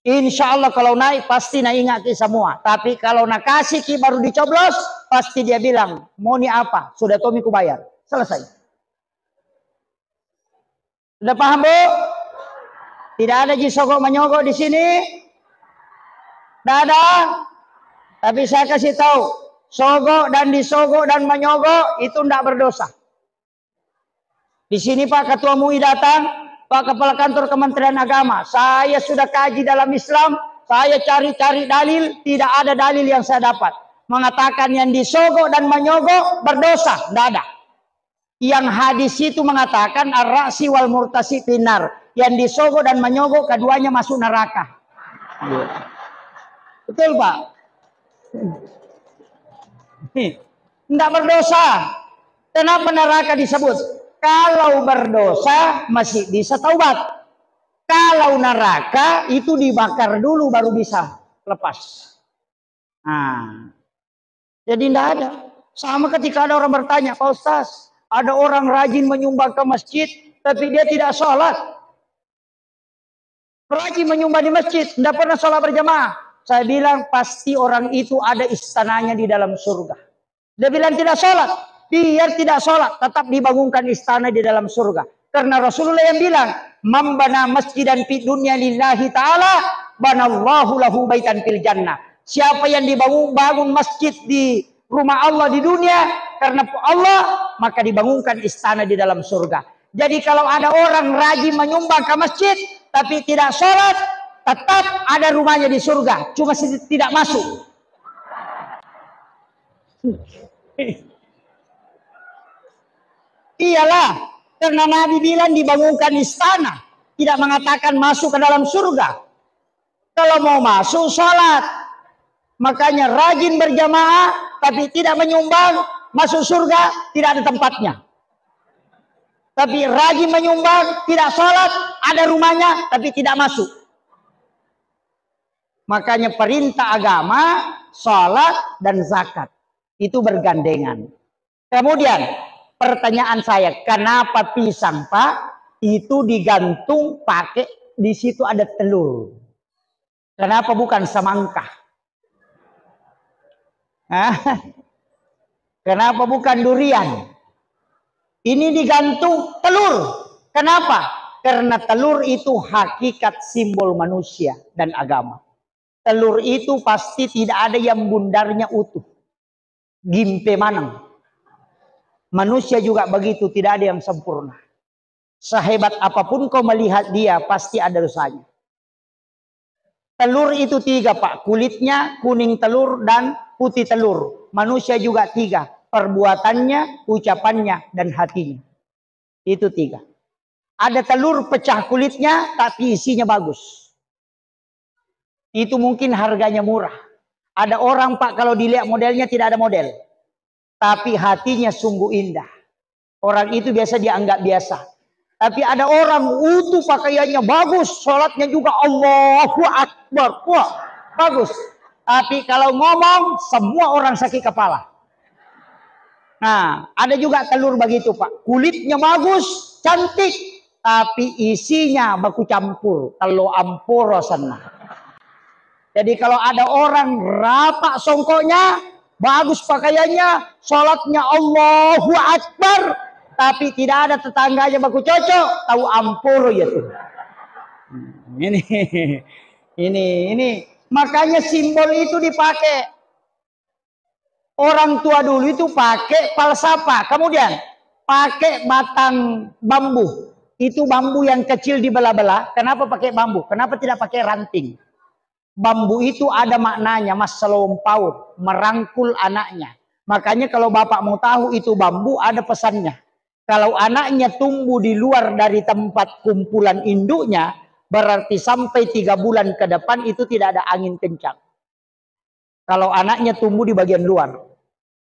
Insya Allah kalau naik pasti naik ingat semua. Tapi kalau nak kasih ki baru dicoblos, pasti dia bilang mau ni apa? Sudah Tommy ku bayar. Selesai. Sudah paham Bu? Tidak ada jisogok menyogok di sini. Tidak ada. Tapi saya kasih tahu, sogok dan disogok dan menyogok itu tidak berdosa. Di sini Pak Ketua MUI datang. Pak Kepala Kantor Kementerian Agama, saya sudah kaji dalam Islam, saya cari-cari dalil, tidak ada dalil yang saya dapat. Mengatakan yang disogok dan menyogok berdosa, tidak ada. Yang hadis itu mengatakan ar-ra'si wal murtasi finar. Yang disogok dan menyogok keduanya masuk neraka. Betul Pak? Tidak berdosa. Kenapa neraka disebut? Kalau berdosa masih bisa taubat. Kalau neraka itu dibakar dulu baru bisa lepas. Nah, jadi tidak ada. Sama ketika ada orang bertanya, Pak Ustaz, ada orang rajin menyumbang ke masjid, tapi dia tidak sholat. Rajin menyumbang di masjid, tidak pernah sholat berjamaah. Saya bilang pasti orang itu ada istananya di dalam surga. Dia bilang tidak sholat, biar tidak sholat, tetap dibangunkan istana di dalam surga. Karena Rasulullah yang bilang, "Man bana masjidan fid dunya lillahi ta'ala, banallahu lahu baitan fil jannah." Siapa yang bangun masjid di rumah Allah di dunia karena Allah, maka dibangunkan istana di dalam surga. Jadi kalau ada orang rajin menyumbang ke masjid tapi tidak sholat, tetap ada rumahnya di surga, cuma tidak masuk. Iyalah, karena Nabi bilang dibangunkan istana, tidak mengatakan masuk ke dalam surga. Kalau mau masuk sholat, makanya rajin berjamaah tapi tidak menyumbang, masuk surga tidak ada tempatnya. Tapi rajin menyumbang, tidak sholat, ada rumahnya tapi tidak masuk. Makanya perintah agama, sholat dan zakat itu bergandengan. Kemudian pertanyaan saya, kenapa pisang Pak itu digantung pakai di situ ada telur? Kenapa bukan semangka? Kenapa bukan durian? Ini digantung telur. Kenapa? Karena telur itu hakikat simbol manusia dan agama. Telur itu pasti tidak ada yang bundarnya utuh. Gimpe manang. Manusia juga begitu, tidak ada yang sempurna. Sehebat apapun kau melihat dia, pasti ada dosanya. Telur itu 3 Pak. Kulitnya, kuning telur, dan putih telur. Manusia juga 3. Perbuatannya, ucapannya, dan hatinya. Itu 3. Ada telur pecah kulitnya, tapi isinya bagus. Itu mungkin harganya murah. Ada orang Pak kalau dilihat modelnya tidak ada model. Tapi hatinya sungguh indah. Orang itu biasa dianggap biasa. Tapi ada orang utuh pakaiannya bagus. Sholatnya juga Allahu Akbar. Wah, bagus. Tapi kalau ngomong semua orang sakit kepala. Nah, ada juga telur begitu Pak. Kulitnya bagus, cantik. Tapi isinya baku campur. Telur amporo sana. Jadi kalau ada orang rapak songkoknya, bagus pakaiannya, sholatnya Allahu Akbar, tapi tidak ada tetangganya baku cocok, tahu ampuro ya tuh. Ini. Makanya simbol itu dipakai. Orang tua dulu itu pakai falsafah, kemudian pakai batang bambu. Itu bambu yang kecil dibelah-belah. Kenapa pakai bambu? Kenapa tidak pakai ranting? Bambu itu ada maknanya, mas selompau, merangkul anaknya. Makanya kalau bapak mau tahu itu bambu, ada pesannya. Kalau anaknya tumbuh di luar dari tempat kumpulan induknya, berarti sampai 3 bulan ke depan itu tidak ada angin kencang. Kalau anaknya tumbuh di bagian luar.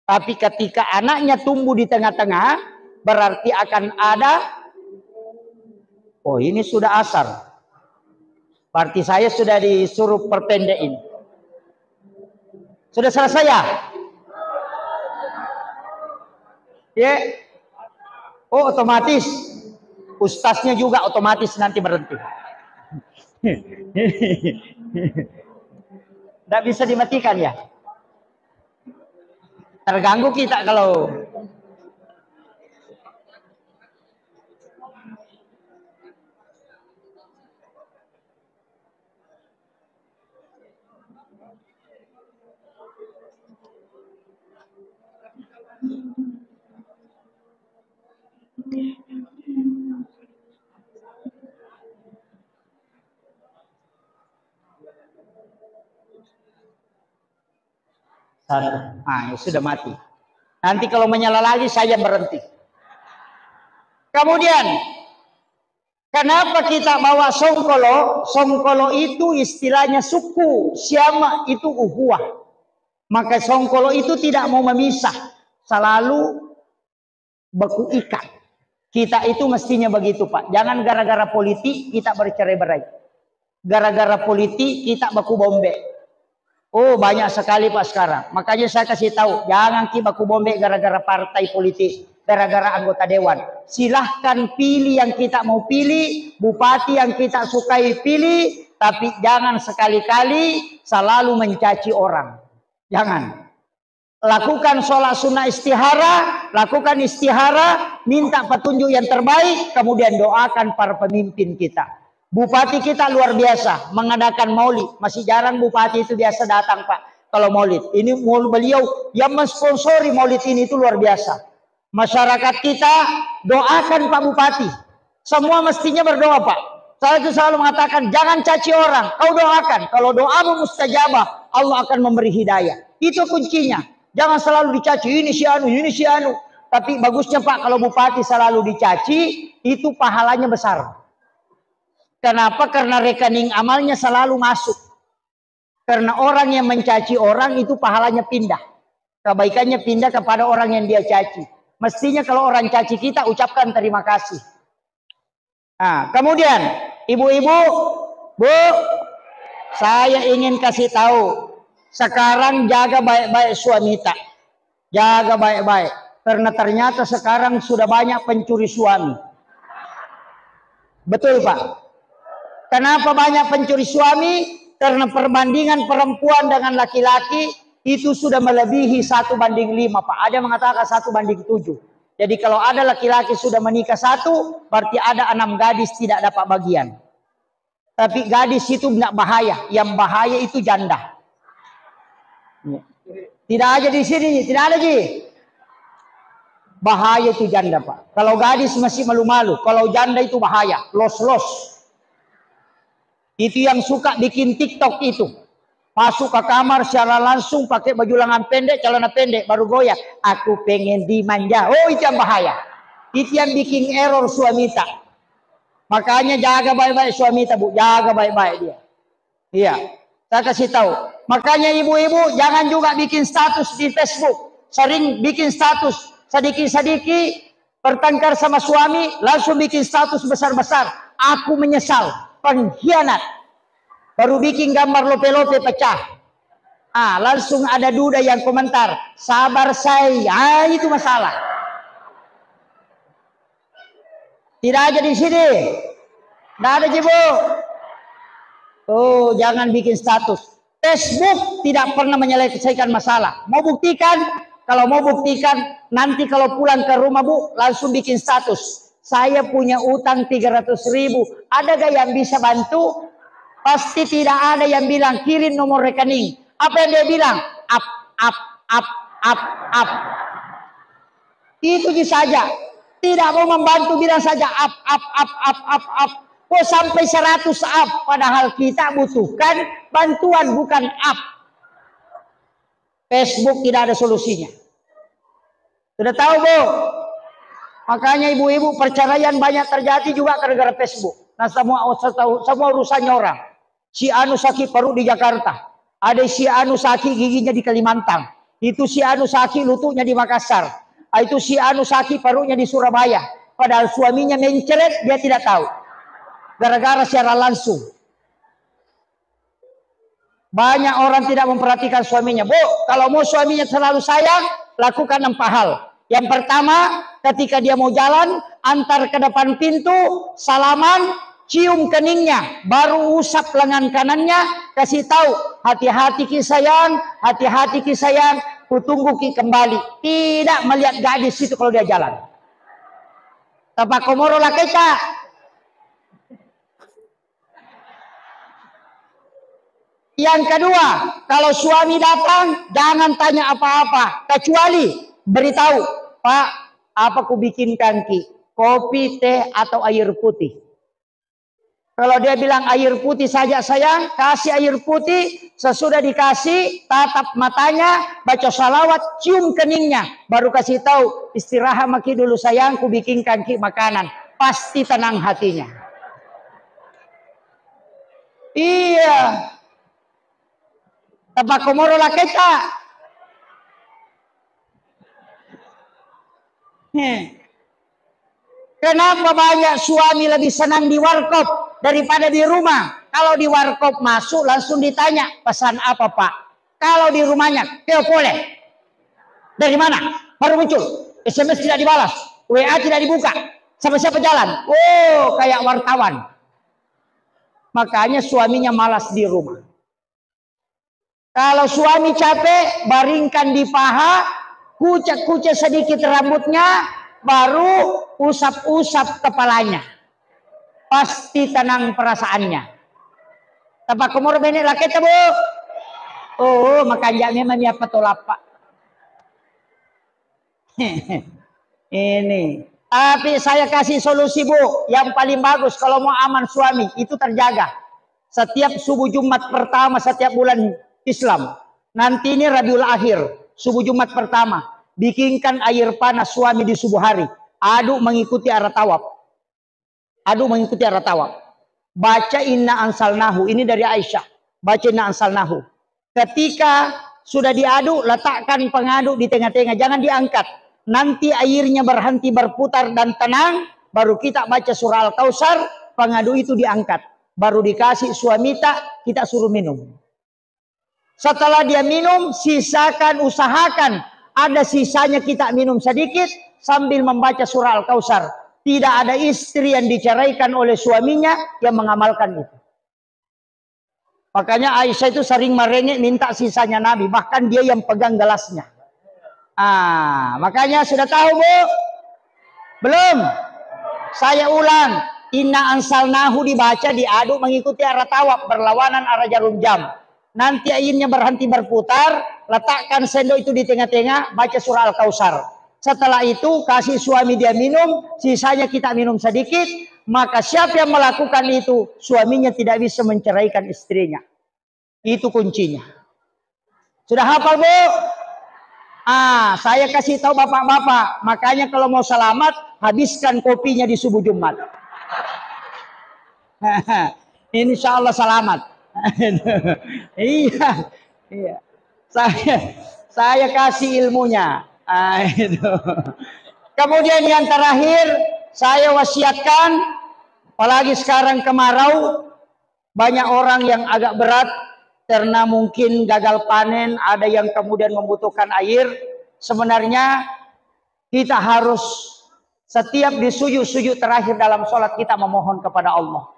Tapi ketika anaknya tumbuh di tengah-tengah, berarti akan ada, oh ini sudah asar. Berarti saya sudah disuruh perpendekin. Sudah selesai ya? Ya. Oh otomatis. Ustaznya juga otomatis nanti berhenti. Tidak bisa dimatikan ya? Terganggu kita kalau... Nah, ya sudah mati. Nanti kalau menyala lagi saya berhenti. Kemudian Kenapa kita bawa Songkolo? Songkolo itu istilahnya suku, Siama itu uhuah. Maka Songkolo itu tidak mau memisah, selalu baku ikat. Kita itu mestinya begitu, Pak. Jangan gara-gara politik kita bercerai-berai. Gara-gara politik kita baku bombe. Oh, banyak sekali Pak sekarang. Makanya saya kasih tahu, jangan kita baku bombe gara-gara partai politik, gara-gara anggota dewan. Silahkan pilih yang kita mau pilih, bupati yang kita sukai pilih, tapi jangan sekali-kali selalu mencaci orang. Jangan. Lakukan sholat sunnah istihara, lakukan istihara, minta petunjuk yang terbaik, kemudian doakan para pemimpin kita. Bupati kita luar biasa, mengadakan maulid. Masih jarang bupati itu biasa datang Pak, kalau maulid. Ini beliau yang mensponsori maulid ini itu luar biasa. Masyarakat kita doakan Pak Bupati. Semua mestinya berdoa Pak. Saya itu selalu mengatakan, jangan caci orang, kau doakan. Kalau doamu mustajabah, Allah akan memberi hidayah. Itu kuncinya. Jangan selalu dicaci, ini si anu, ini si anu. Tapi bagusnya Pak, kalau bupati selalu dicaci, itu pahalanya besar. Kenapa? Karena rekening amalnya selalu masuk. Karena orang yang mencaci orang itu pahalanya pindah. Kebaikannya pindah kepada orang yang dia caci. Mestinya kalau orang caci kita, ucapkan terima kasih. Nah, kemudian, ibu-ibu, Bu, saya ingin kasih tahu. Sekarang jaga baik-baik suami tak. Jaga baik-baik. Karena ternyata sekarang sudah banyak pencuri suami. Betul Pak? Kenapa banyak pencuri suami? Karena perbandingan perempuan dengan laki-laki itu sudah melebihi 1:5 Pak. Ada yang mengatakan 1:7. Jadi kalau ada laki-laki sudah menikah 1, berarti ada 6 gadis tidak dapat bagian. Tapi gadis itu tidak bahaya. Yang bahaya itu janda. Tidak aja di sini, tidak ada Ji. Bahaya itu janda Pak. Kalau gadis masih malu-malu, kalau janda itu bahaya, los-los. Itu yang suka bikin TikTok itu. Masuk ke kamar secara langsung pakai baju lengan pendek, celana pendek, baru goyang. Aku pengen dimanja. Oh, itu yang bahaya. Itu yang bikin error suami tak. Makanya jaga baik-baik suami tak, Bu. Jaga baik-baik dia. Iya. Saya kasih tahu. Makanya ibu-ibu jangan juga bikin status di Facebook. Sering bikin status sedikit-sedikit bertengkar sama suami, langsung bikin status besar-besar. Aku menyesal, pengkhianat. Baru bikin gambar lope-lope pecah. Langsung ada duda yang komentar, sabar saya. Itu masalah. Tidak aja di sini. Tidak ada Jibu. Oh, jangan bikin status. Facebook tidak pernah menyelesaikan masalah. Mau buktikan? Kalau mau buktikan, nanti kalau pulang ke rumah Bu, langsung bikin status. Saya punya utang 300.000. Ada gak yang bisa bantu? Pasti tidak ada yang bilang kirim nomor rekening. Apa yang dia bilang? Up. Itu saja. Tidak mau membantu, bilang saja up. Kok sampai 100 up, padahal kita butuhkan bantuan bukan up. Facebook tidak ada solusinya. Sudah tahu Bu? Makanya ibu-ibu perceraian banyak terjadi juga gara-gara Facebook. Nah semua urusannya orang. Si anu sakit perut di Jakarta. Ada si anu sakit giginya di Kalimantan. Itu si anu sakit lututnya di Makassar. Itu si anu sakit perutnya di Surabaya. Padahal suaminya mencret, dia tidak tahu. Gara-gara secara langsung. Banyak orang tidak memperhatikan suaminya. Bu, kalau mau suaminya selalu sayang, lakukan 4 hal. Yang pertama, ketika dia mau jalan, antar ke depan pintu, salaman, cium keningnya, baru usap lengan kanannya, kasih tahu, hati-hati ki sayang, hati-hati ki sayang, kutunggu ki kembali. Tidak melihat gadis itu kalau dia jalan. Tapak komoro lah kita. Yang kedua, kalau suami datang, jangan tanya apa-apa. Kecuali beritahu, Pak, apa ku bikinkan ki? Kopi, teh, atau air putih? Kalau dia bilang air putih saja sayang, kasih air putih. Sesudah dikasih, tatap matanya, baca salawat, cium keningnya. Baru kasih tahu, istirahat maki dulu sayang, ku bikinkan ki makanan. Pasti tenang hatinya. Iya. Tapakomoro lah kita. Kenapa banyak suami lebih senang di warkop daripada di rumah? Kalau di warkop masuk langsung ditanya, pesan apa Pak? Kalau di rumahnya, boleh. Dari mana? Baru muncul. SMS tidak dibalas. WA tidak dibuka. Sama siapa jalan? Oh, kayak wartawan. Makanya suaminya malas di rumah. Kalau suami capek, baringkan di paha, kucek-kucek sedikit rambutnya, baru usap-usap kepalanya. Pasti tenang perasaannya. Tapak kumur benek laki Bu. Oh, makanya memang dia petolapa. Ini. Tapi saya kasih solusi Bu, yang paling bagus kalau mau aman suami itu terjaga. Setiap subuh Jumat pertama setiap bulan Islam. Nanti ini Rabiul Akhir, subuh Jumat pertama. Bikinkan air panas suami di subuh hari. Aduk mengikuti arah tawaf. Aduk mengikuti arah tawaf. Baca inna ansalnahu. Ini dari Aisyah. Baca inna ansalnahu. Ketika sudah diaduk, letakkan pengaduk di tengah-tengah. Jangan diangkat. Nanti airnya berhenti berputar dan tenang. Baru kita baca surah Al-Kautsar. Pengaduk itu diangkat. Baru dikasih suami kita suruh minum. Setelah dia minum, sisakan, usahakan. Ada sisanya kita minum sedikit sambil membaca surah Al-Kautsar. Tidak ada istri yang diceraikan oleh suaminya yang mengamalkan itu. Makanya Aisyah itu sering merengek minta sisanya Nabi. Bahkan dia yang pegang gelasnya. Makanya sudah tahu Bu? Belum? Saya ulang. Inna ansalnahu dibaca, diaduk mengikuti arah tawaf. Berlawanan arah jarum jam. Nanti airnya berhenti berputar, letakkan sendok itu di tengah-tengah, baca surah Al-Kautsar. Setelah itu kasih suami dia minum, sisanya kita minum sedikit, maka siapa yang melakukan itu, suaminya tidak bisa menceraikan istrinya. Itu kuncinya. Sudah hafal Bu? Saya kasih tahu bapak-bapak, makanya kalau mau selamat, habiskan kopinya di subuh Jumat. Insya Allah selamat. Iya. Saya kasih ilmunya. Itu. Kemudian yang terakhir saya wasiatkan, apalagi sekarang kemarau, banyak orang yang agak berat karena mungkin gagal panen, ada yang kemudian membutuhkan air. Sebenarnya kita harus setiap di sujud terakhir dalam sholat kita memohon kepada Allah.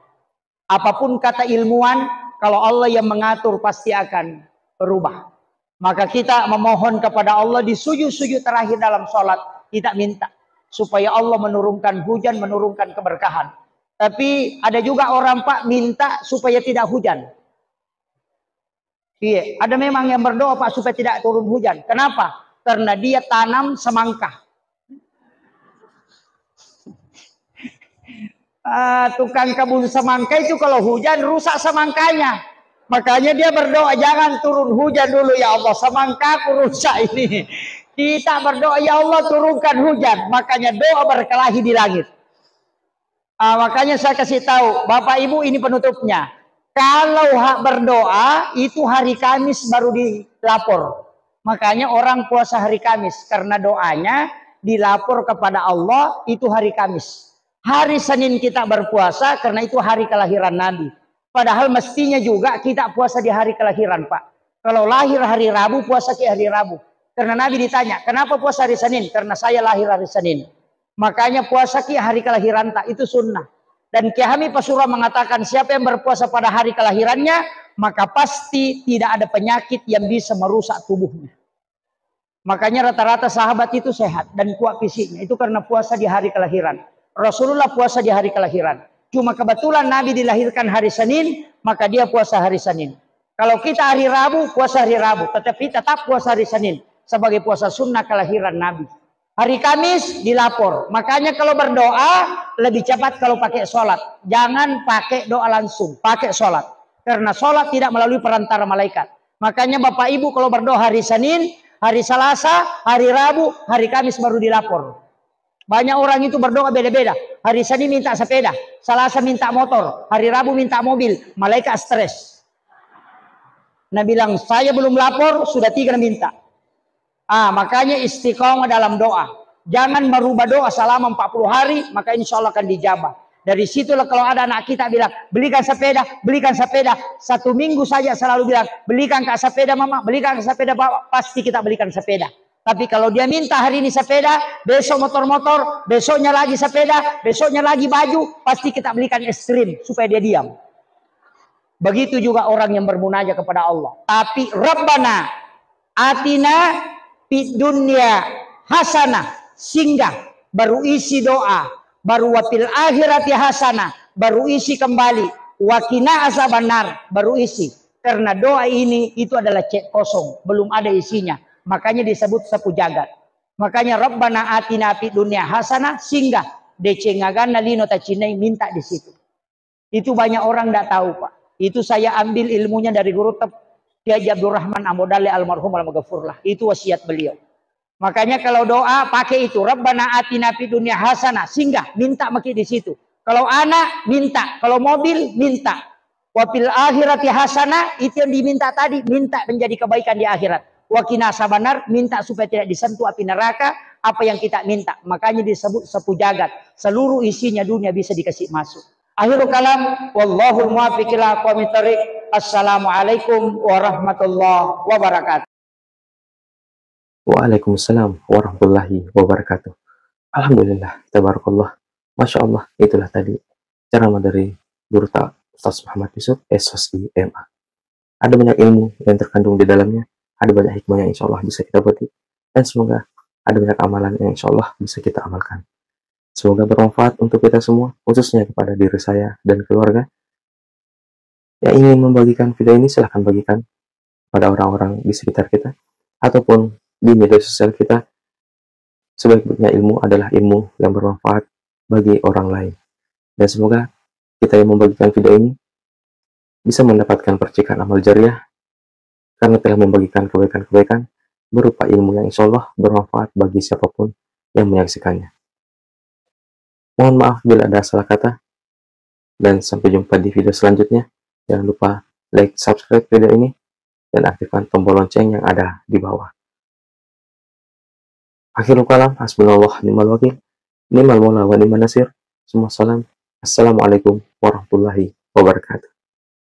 Apapun kata ilmuwan, kalau Allah yang mengatur pasti akan berubah. Maka kita memohon kepada Allah di sujud terakhir dalam sholat. Kita minta supaya Allah menurunkan hujan, menurunkan keberkahan. Tapi ada juga orang Pak minta supaya tidak hujan. Iya, ada memang yang berdoa Pak supaya tidak turun hujan. Kenapa? Karena dia tanam semangka. Tukang kebun semangka itu kalau hujan rusak semangkanya. Makanya dia berdoa jangan turun hujan dulu ya Allah, semangkaku rusak ini. Kita berdoa ya Allah turunkan hujan. Makanya doa berkelahi di langit. Makanya saya kasih tahu Bapak Ibu ini penutupnya. Kalau hak berdoa itu hari Kamis baru dilapor. Makanya orang puasa hari Kamis karena doanya dilapor kepada Allah itu hari Kamis. Hari Senin kita berpuasa karena itu hari kelahiran Nabi. Padahal mestinya juga kita puasa di hari kelahiran Pak. Kalau lahir hari Rabu, puasa di hari Rabu. Karena Nabi ditanya, kenapa puasa hari Senin? Karena saya lahir hari Senin. Makanya puasa di hari kelahiran tak itu sunnah. Dan Kiai Hamid Pasuruan mengatakan siapa yang berpuasa pada hari kelahirannya, maka pasti tidak ada penyakit yang bisa merusak tubuhnya. Makanya rata-rata sahabat itu sehat dan kuat fisiknya. Itu karena puasa di hari kelahiran. Rasulullah puasa di hari kelahiran. Cuma kebetulan Nabi dilahirkan hari Senin, maka dia puasa hari Senin. Kalau kita hari Rabu, puasa hari Rabu. Tetapi tetap puasa hari Senin. Sebagai puasa sunnah kelahiran Nabi. Hari Kamis dilapor. Makanya kalau berdoa, lebih cepat kalau pakai sholat. Jangan pakai doa langsung. Pakai sholat. Karena sholat tidak melalui perantara malaikat. Makanya Bapak Ibu kalau berdoa hari Senin, hari Selasa, hari Rabu, hari Kamis baru dilapor. Banyak orang itu berdoa beda-beda. Hari Senin minta sepeda, Selasa minta motor, hari Rabu minta mobil. Malaikat stres. Nah bilang, saya belum lapor, sudah 3 minta. Makanya istiqomah dalam doa. Jangan merubah doa selama 40 hari, maka insya Allah akan dijabah. Dari situlah kalau ada anak kita bilang, belikan sepeda, belikan sepeda. 1 minggu saja selalu bilang, belikan kak sepeda mama, belikan kak sepeda bapak. Pasti kita belikan sepeda. Tapi kalau dia minta hari ini sepeda, besok motor-motor, besoknya lagi sepeda, besoknya lagi baju, pasti kita belikan es krim supaya dia diam. Begitu juga orang yang bermunajat kepada Allah. Tapi Rabbana atina fid dunya hasanah, singgah baru isi doa, baru wafil akhirati hasanah, baru isi kembali, wakina azabannar, baru isi. Karena doa ini itu adalah cek kosong, belum ada isinya. Makanya disebut sapu jagat. Makanya Rabbana atina fid dunya hasanah, singgah decengagana lino tacinai, minta di situ. Itu banyak orang tidak tahu, Pak. Itu saya ambil ilmunya dari guru Kiai Abdul Rahman Amodale almarhum al-maghfurlah. Itu wasiat beliau. Makanya kalau doa pakai itu, Rabbana atina fid dunya hasanah, singgah minta maki di situ. Kalau anak minta, kalau mobil minta. Wafil akhirati hasanah, itu yang diminta tadi, minta menjadi kebaikan di akhirat. Wakina sabanar, minta supaya tidak disentuh api neraka, apa yang kita minta. Makanya disebut sapu jagat. Seluruh isinya dunia bisa dikasih masuk. Akhirul kalam, wallahul muwaffiq ila aqwamit thoriq. Assalamualaikum warahmatullahi wabarakatuh. Waalaikumsalam warahmatullahi wabarakatuh. Alhamdulillah, tabarakallah. Masya Allah, itulah tadi ceramah dari Guru Ustaz Muhammad Yusuf, SOSI MA. Ada banyak ilmu yang terkandung di dalamnya, ada banyak hikmah yang insya Allah bisa kita petik, dan semoga ada banyak amalan yang insya Allah bisa kita amalkan. Semoga bermanfaat untuk kita semua, khususnya kepada diri saya dan keluarga. Yang ingin membagikan video ini, silahkan bagikan pada orang-orang di sekitar kita, ataupun di media sosial kita. Sebaik-baiknya ilmu adalah ilmu yang bermanfaat bagi orang lain. Dan semoga kita yang membagikan video ini bisa mendapatkan percikan amal jariah, karena telah membagikan kebaikan-kebaikan berupa ilmu yang insya Allah bermanfaat bagi siapapun yang menyaksikannya. Mohon maaf bila ada salah kata, dan sampai jumpa di video selanjutnya. Jangan lupa like, subscribe video ini, dan aktifkan tombol lonceng yang ada di bawah. Akhirul kalam, hasbunallah ni'mal wakil, ni'mal maula wa ni'man nasir. Semua salam. Assalamualaikum warahmatullahi wabarakatuh.